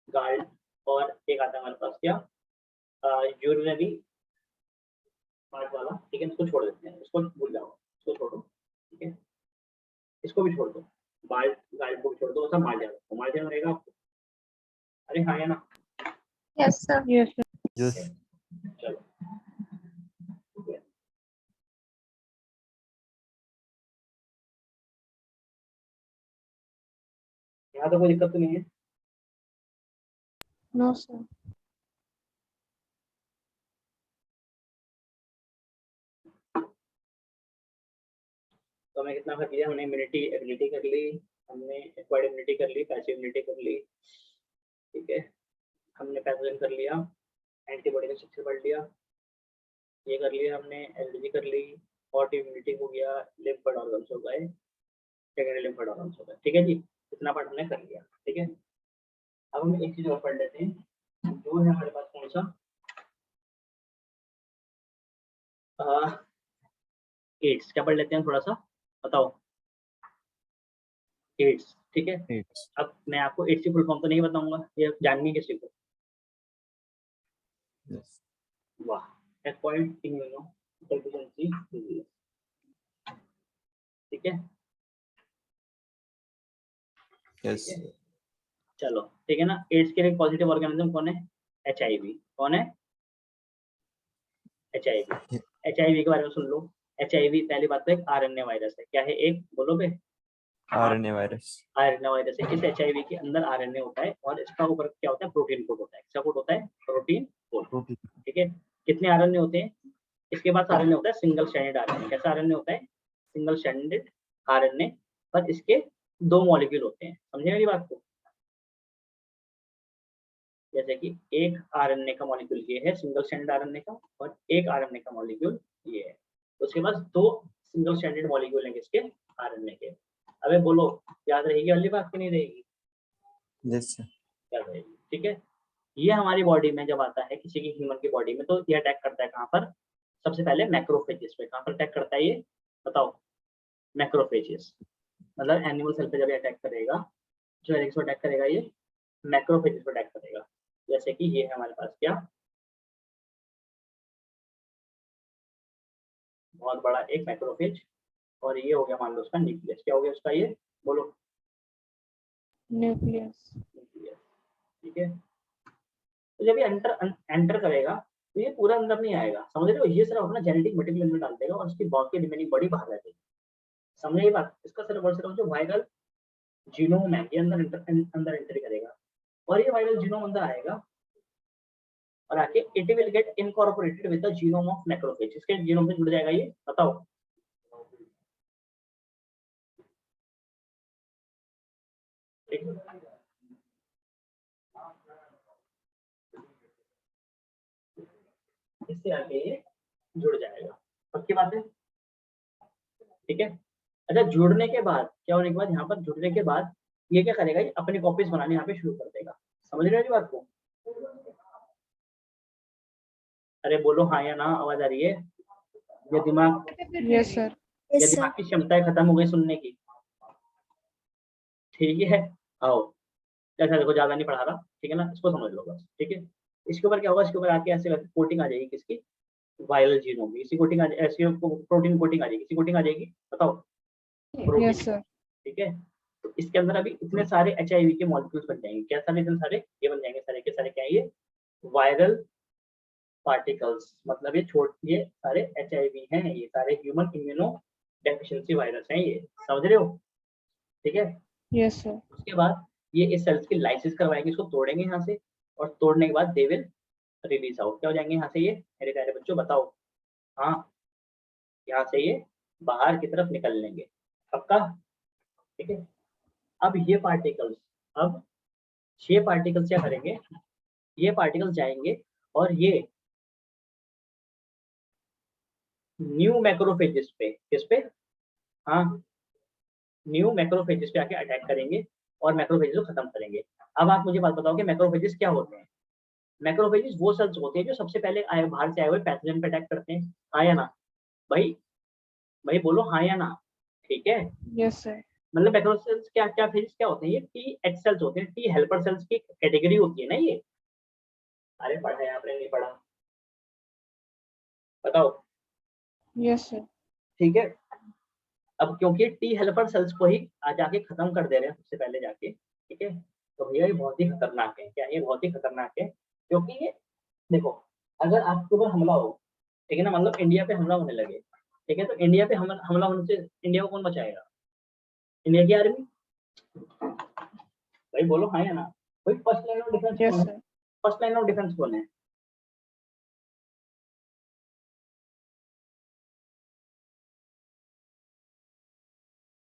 गाल्ट, और एक आता है हमारे पास क्या, यूरिनरी पार्ट वाला, ठीक है। इसको छोड़ देते हैं, इसको भूल जाओ, इसको छोड़ो, ठीक है। इसको भी छोड़ दो, बाल्ट गाल्ट को भी छोड़ दो, ऐसा माल जाओ, माल जाओ रहेगा आपको। अरे हाँ या ना, यस सर। यस यस चलो ठीक है। यहाँ तो कोई दिक्कत तो नहीं है। No sir. तो हमें कितना कर लिया, हमने इम्यूनिटी एबिलिटी कर ली, हमने एक्वायर्ड इम्यूनिटी कर ली, पैसिव इम्यूनिटी कर ली, ठीक है। हमने पैथोजन कर लिया, एंटीबॉडी का स्ट्रक्चर पढ़ लिया, ये कर लिया हमने, एलर्जी कर ली, हॉट इम्यूनिटी हो गया, लिम्फ ऑर्गन्स हो गए, सेकेंडरी लिम्फ ऑर्गन्स हो गए, ठीक है जी। इतना पार्ट हमने कर लिया, ठीक है। अब हम एक चीज और पढ़ लेते हैं, जो है हमारे पास कौन सा, एड्स। क्या पढ़ लेते हैं थोड़ा सा, बताओ, एड्स, ठीक है। इट्स अब मैं आपको एड्स की फुल फॉर्म तो नहीं बताऊंगा, ये जाननी है किसी को, यस वाह, एक्वायर्ड इम्यूनो डेफिशिएंसी डिजीज, ठीक है, यस ठीक है। चलो ठीक है ना। एड्स के लिए पॉजिटिव ऑर्गेनिज्म कौन है, एचआईवी। कौन है, एचआईवी। एचआईवी के बारे में सुन लो। एचआईवी पहली बात तो एक आरएनए वायरस है। क्या है, एक बोलोगे, आरएनए वायरस आरएनए वायरस है। इस एचआईवी के अंदर आरएनए होता है, और इसका ऊपर क्या होता है, प्रोटीन कोड होता है। क्या कोड होता है, प्रोटीन कोड, प्रोटीन ठीक है। कितने आरएनए होते हैं, इसके बाद आरएनए होता है सिंगल स्ट्रैंडेड आरएनए। कैसा आरएनए होता है, सिंगल स्ट्रैंडेड आरएनए, पर इसके दो मॉलिक्यूल होते हैं। समझे मेरी बात को, जैसे कि एक आरएनए का मॉलिक्यूल ये है सिंगल स्ट्रैंडेड आरएनए का, और एक आरएनए का मॉलिक्यूल ये है। तो उसके पास दो सिंगल स्ट्रैंडेड मॉलिक्यूल हैं किसके, आरएनए के। अबे बोलो, याद रहेगी वाली बात की नहीं रहेगी, यस याद रहेगी, ठीक है। ये हमारी बॉडी में जब आता है किसी की ह्यूमन की बॉडी में, तो ये अटैक करता है कहाँ पर, सबसे पहले मैक्रोफेजेस पे। कहाँ पर अटैक करता है ये, बताओ, मैक्रोफेजेस। मतलब एनिमल सेल पे जब अटैक करेगा, जो अटैक करेगा ये मैक्रोफेजेस पे अटैक करेगा। जैसे कि ये है हमारे पास क्या, बहुत बड़ा एक मैक्रोफेज, और ये हो गया मान लो उसका न्यूक्लियस। क्या हो गया उसका, ये बोलो, न्यूक्लियस। न्यूक्लियस, ठीक है। तो जब ये एंटर करेगा, तो ये पूरा अंदर नहीं आएगा, समझ रहे हो। ये सिर्फ अपना जेनेटिक मटेरियल में डाल देगा, और उसकी बाकी रिमेनिंग बॉडी बाहर रह जाएगी। समझे ये बात, इसका सिर्फ और सिर्फ जो वायरल जीनोम है ये अंदर एंट्री करेगा, और ये वायरल जीनोम अंदर आएगा, और आके it will get incorporated with the genome of macrophage. इसके जीनोम से जुड़ जाएगा ये, बताओ। ठीक है? इससे आके ये जुड़ जाएगा, पक्की बात है, ठीक है। अच्छा, जुड़ने के बाद क्या होने के बाद, यहाँ पर जुड़ने के बाद ये क्या करेगा, ये अपनी कॉपीज बनाने यहाँ पे शुरू कर देगा। समझ रहे हो जी बात को, अरे बोलो हाँ या ना, आवाज आ रही है, ये दिमाग, यस सर। ये दिमाग की क्षमता खत्म हो गई सुनने की, ठीक है। आओ, ऐसा देखो, ज्यादा नहीं पढ़ा रहा, ठीक है ना, इसको समझ लो बस, ठीक है। इसके ऊपर क्या होगा, इसके ऊपर आके ऐसे कोटिंग आ जाएगी किसकी, वायरल जीनोम की। इसी कोटिंग ऐसी प्रोटीन कोटिंग आ जाएगी, इसी कोटिंग आ जाएगी, बताओ, प्रोटीन, यस सर। ठीक है। तो इसके अंदर अभी इतने सारे एचआईवी के मॉलिक्यूल्स बन जाएंगे। क्या सारे, इतने सारे ये बन जाएंगे, सारे के सारे क्या है ये, वायरल पार्टिकल्स। मतलब ये सारे एचआईवी हैं, ये सारे ह्यूमन इम्यूनो डेफिशिएंसी वायरस हैं, ये समझ रहे हो, ठीक है। Yes sir. उसके बाद ये इस सेल्स की लाइसिस करवाएंगे, इसको तोड़ेंगे यहाँ से, और तोड़ने के बाद दे विल रिलीज आउट, क्या हो जाएंगे यहाँ से ये मेरे प्यारे बच्चों बताओ। हाँ, यहाँ से ये बाहर की तरफ निकल लेंगे, पक्का, ठीक है। अब ये पार्टिकल्स क्या करेंगे, ये पार्टिकल्स जाएंगे और ये न्यू मैक्रोफेजेस पे, किस पे, हाँ, न्यू मैक्रोफेजेस पे आके अटैक करेंगे और मैक्रोफेजेस को खत्म करेंगे। अब आप मुझे बात बताओ कि मैक्रोफेजेस क्या होते हैं। मैक्रोफेजेस वो सेल्स होते हैं जो सबसे पहले बाहर से आए हुए पैथोजन पे अटैक करते हैं, हाँ या ना भाई, भाई बोलो हाँ या ना, ठीक है। Yes sir. मतलब मैक्रोसेल्स क्या क्या फेजेस क्या होते हैं, ये टी एच सेल्स होते हैं, टी हेल्पर सेल्स की कैटेगरी होती है ना ये। अरे पढ़ा है आपने नहीं पढ़ा, बताओ। Yes sir. ठीक है, अब क्योंकि टी हेल्पर सेल्स को ही आ जाके खत्म कर दे रहे हैं सबसे पहले जाके, ठीक है, तो भैया ये बहुत ही खतरनाक है, क्या ये बहुत ही खतरनाक है, क्योंकि ये देखो, अगर आपके ऊपर हमला हो, ठीक है ना, मतलब इंडिया पे हमला होने लगे, ठीक है, तो इंडिया पे हमला होने से इंडिया को कौन बचाएगा, इंडिया की आर्मी, भाई बोलो हाँ या ना, भाई first line of defence yes कौन है, sir. First line of defence कौन है,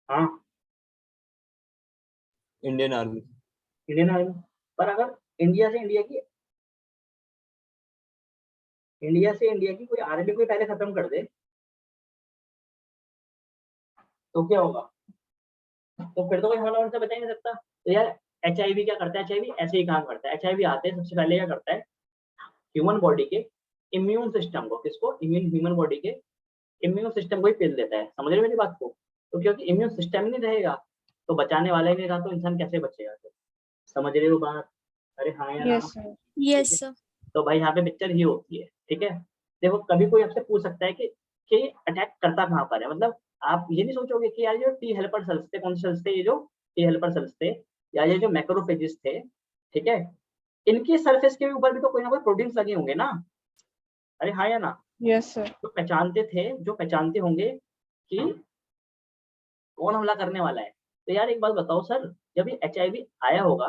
हाँ, इंडियन आर्मी। Indian army. पर अगर इंडिया से इंडिया की कोई आर्मी कोई पहले खत्म कर दे तो क्या होगा, तो फिर तो कोई हमला उनसे बचा ही नहीं सकता। तो यार HIV क्या करता है, HIV ऐसे ही काम करता है, HIV आते हैं सबसे पहले क्या करता है, ह्यूमन बॉडी के इम्यून सिस्टम को, किसको, ह्यूमन बॉडी के इम्यून सिस्टम को ही पेल देता है, समझ रहे हो मेरी बात को। तो क्योंकि इम्यून सिस्टम ही नहीं रहेगा तो बचाने वाला ही नहीं रहा, तो इंसान कैसे बचेगा फिर, समझ रहे हो बात, अरे हाँ या ना, यस सर। ठीक है। Yes sir. तो भाई यहाँ पे पिक्चर ही होती है, ठीक है। देखो कभी कोई आपसे पूछ सकता है कि अटैक करता कहाँ पर है, मतलब आप ये नहीं सोचोगे कि यार जो टी हेल्पर सेल्स थे, कौन से सेल्स थे, ये जो टी हेल्पर सेल्स थे या ये जो मैक्रोफेजेस थे, ठीक है, इनकी सरफेस के ऊपर भी तो कोई ना कोई प्रोटीन्स लगे होंगे ना, अरे हाँ या ना, यस सर। जो पहचानते होंगे कि कौन हमला करने वाला है। तो यार एक बात बताओ सर, जब ये HIV आया होगा,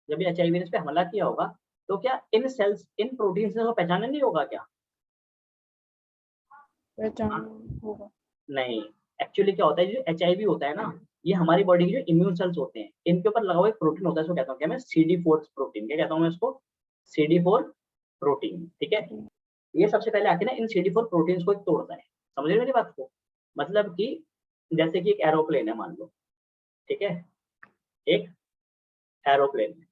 जब ये HIV ने इस पे हमला किया होगा, तो क्या इन सेल्स, इन प्रोटीन से वो पहचाना नहीं होगा क्या, पहचान हाँ? होगा। नहीं, एक्चुअली क्या होता है, जो HIV होता है ना, ये हमारी बॉडी के जो इम्यून सेल्स होते हैं इनके ऊपर लगा हुआ एक प्रोटीन होता है, इसको कहता हूँ क्या मैं, CD4 प्रोटीन, क्या कहता हूँ मैं इसको, CD4 प्रोटीन, ठीक है। ये सबसे पहले आके ना इन CD4 प्रोटीन्स को तोड़ता है, समझ रहे मेरी बात को, मतलब कि जैसे कि एक एरोप्लेन है मान लो, ठीक है, एक एरोप्लेन,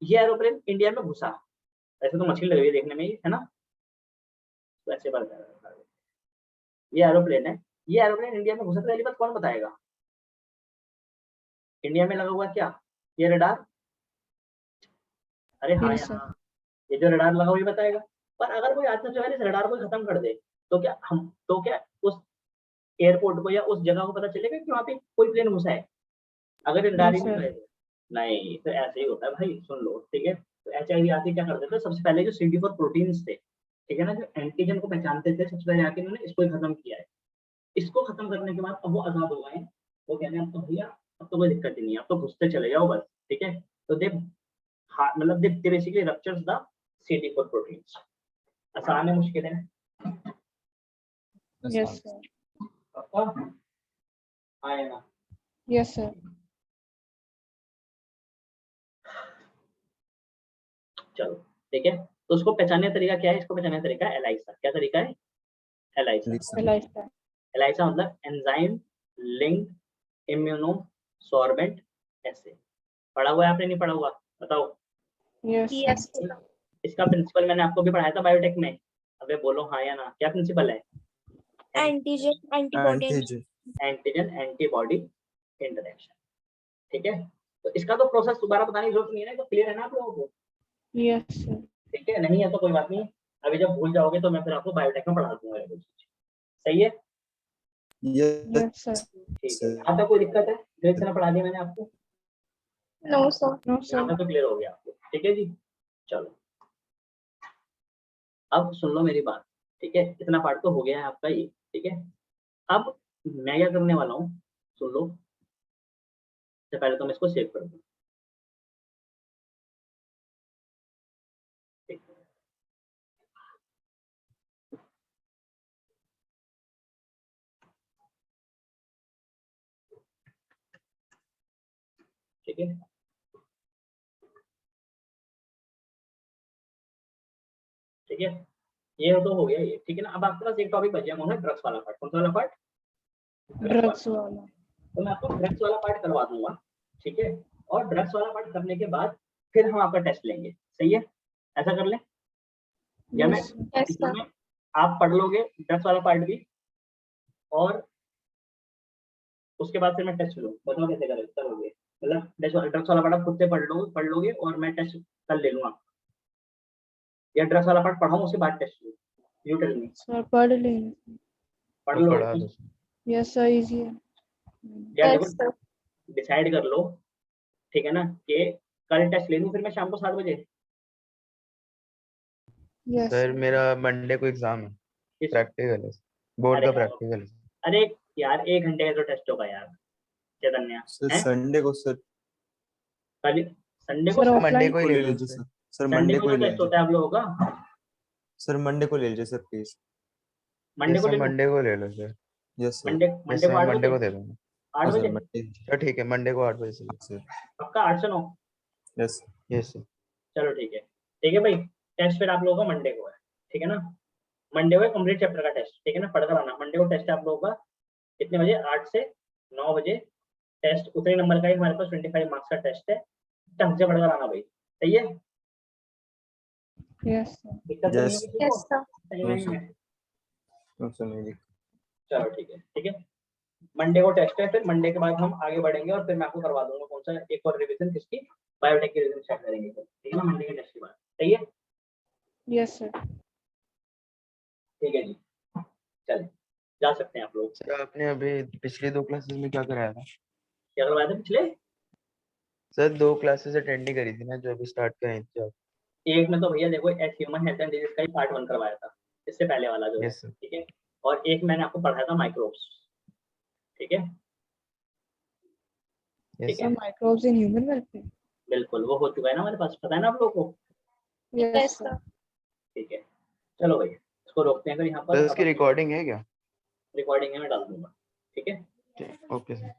ये एरोप्लेन इंडिया में घुसा, ऐसे तो मछली लग रही है देखने में ही, है ना, तो ऐसे बात कर रहा है, ये एरोप्लेन है, ये एरोप्लेन इंडिया में घुसा, तो पहली बात कौन बताएगा, इंडिया में लगा हुआ क्या, ये रडार, अरे हाँ यस सर। यहाँ, ये जो रडार लगा हुआ ये बताएगा। पर अगर कोई आदमी जो है इस रडार को खत्म कर दे, तो क्या उस एयरपोर्ट को या उस जगह को पता चलेगा कि वहाँ पे कोई प्लेन घुसा है, अगर रडार ही यस नहीं सर। रहेगा, नहीं, तो ऐसे ही होता है भाई, सुन लो, ठीक है। तो HIV आके क्या करते थे, सबसे पहले जो CD4 प्रोटीन्स थे, ठीक है ना, जो एंटीजन को पहचानते थे, सबसे पहले आके इन्होंने इसको ही खत्म किया है। इसको खत्म करने के बाद अब वो आजाद हो गए हैं, वो कहते हैं अब तो भैया अब तो कोई दिक्कत ही नहीं है, अब तो घुसते चले जाओ बस, ठीक है। तो दे, हाँ, मतलब they basically ruptures the CD4 proteins. आसान है मुश्किल है, यस सर। पक्का, हाँ या ना, यस सर। चलो ठीक है। तो उसको पहचानने का तरीका क्या है, इसको पहचानने का तरीका है एलाइसा, क्या तरीका है, एलाइसा, एलाइसा। एलाइसा मतलब एंजाइम लिंक्ड इम्यूनो सॉर्बेंट, ऐसे पढ़ा हुआ है आपने, नहीं पढ़ा हुआ, बताओ। Yes yes sir. सर। इसका प्रिंसिपल मैंने आपको भी पढ़ाया था बायोटेक में, अबे बोलो हाँ या ना, क्या प्रिंसिपल है, antigen antibody antigen. Antigen antibody interaction, ठीक है। तो इसका तो प्रोसेस दोबारा बताने की जरूरत नहीं है ना, तो क्लियर है ना आप लोगों को, यस सर। ठीक है, नहीं है तो कोई बात नहीं, अभी जब भूल जाओगे तो मैं फिर आपको बायोटेक में पढ़ा दूंगा ये चीज, सही है, यस सर। ठीक है। यहाँ तक कोई दिक्कत है, जो इतना पढ़ा दिया मैंने आपको, नो सर। नो यहाँ सर। तक तो क्लियर हो गया आपको, ठीक है जी। चलो अब सुन लो मेरी बात, ठीक है, इतना पार्ट तो हो गया है आपका ये, ठीक है। अब मैं क्या करने वाला हूँ, सुन लो। सबसे पहले तो मैं इसको सेव कर दूँ। ठीक ठीक है, ठीक है, ये तो हो गया ये, ठीक है ना। अब आपके पास एक टॉपिक बच गया, कौन है, ड्रग्स वाला पार्ट। कौन सा वाला पार्ट? ड्रग्स वाला। तो मैं आपको ड्रग्स वाला पार्ट करवा दूंगा, ठीक है। और ड्रग्स वाला पार्ट करने के बाद फिर हम आपका टेस्ट लेंगे, सही है? ऐसा कर लें या मैं, Yes, sir. Yes, या sir. मैं आप पढ़ लोगे ड्रग्स वाला पार्ट भी, और उसके बाद फिर मैं टेस्ट लूँ। बताओ कैसे करोगे? मतलब ड्रग्स वाला पार्ट आप खुद से पढ़ लोगे और मैं टेस्ट कल ले लूँगा, या ड्रग्स वाला पार्ट पढ़ाऊँ उसके बाद टेस्ट लूँ? You tell me. सर पढ़ लेंगे। पढ़ तो लो, पढ़ा दो। यस सर, इजी है। या Yes, देखो sir. डिसाइड कर लो, ठीक है ना, कि कल टेस्ट ले लूँ फिर मैं शाम को 7 बजे। यस सर मेरा मंडे को एग्जाम है, किस- प्रैक्टिकल है, बोर्ड अरे का प्रैक्टिकल है। अरे यार 1 घंटे का तो टेस्ट होगा यार चैतन्य, सर हैं? संडे को सर, कल संडे को सर मंडे ऑफलाइन को ही ले ले लीजिए लीजिए sir. Sir. Sir Sunday Monday को को ही तो ले टेस्ट होता लीजिए है आप लोगों का। सर। मंडे को ले लीजिए सर प्लीज। मंडे को सर ले लो, मंडे को ले लो sir. Yes sir. Monday yes Monday को सर 8 मंडे बजे, को दे दूंगा। 8 हाँ सर बजे मंडे, सर ठीक है मंडे को 8 बजे से। सर पक्का 8 से 9। Yes yes sir. चलो ठीक है भाई। टेस्ट फिर आप लोगों का मंडे को है, ठीक है ना। मंडे को कंप्लीट चैप्टर का टेस्ट, ठीक है ना, पढ़कर आना। मंडे को टेस्ट है आप लोगों का कितने बजे? 8 से 9 बजे टेस्ट। उतने नंबर का ही हमारे पास 25 मार्क्स का टेस्ट है, ढंग से पढ़कर आना भाई, सही है? Yes sir. दिक्कत तो नहीं है Yes. किसी को? Yes, sir. सही नो नहीं सर, है? नो सर नहीं दिक्कत। चलो ठीक है। मंडे को टेस्ट है, फिर मंडे के बाद हम आगे बढ़ेंगे और फिर मैं आपको करवा दूंगा कौन सा एक और रिवीजन, किसकी? बायोटेक की रिवीजन स्टार्ट करेंगे, ठीक है ना, मंडे के टेस्ट के बाद, सही है? Yes sir. ठीक है जी, चलिए जा सकते हैं आप लोग। सर आपने अभी पिछली 2 क्लासेस में क्या कराया था? क्या करवाया था पिछले? सर 2 क्लासेस अटेंड ही करी थी ना जो अभी स्टार्ट कराई थी आप। एक में तो भैया देखो ह्यूमन हेल्थ एंड डिजीज का ही पार्ट 1 करवाया था, इससे पहले वाला जो है, यस सर। ठीक है। और एक मैंने आपको पढ़ाया था माइक्रोब्स, ठीक है। यस ठीक सर है, माइक्रोब्स इन ह्यूमन वेलफेयर। बिल्कुल वो हो चुका है ना हमारे पास, पता है ना आप लोगों को? Yes Yes, sir. sir. ठीक है, चलो भाई इसको रोकते हैं फिर यहाँ सर पर। इसकी रिकॉर्डिंग है क्या? रिकॉर्डिंग है, मैं डाल दूंगा, ठीक है। Okay sir.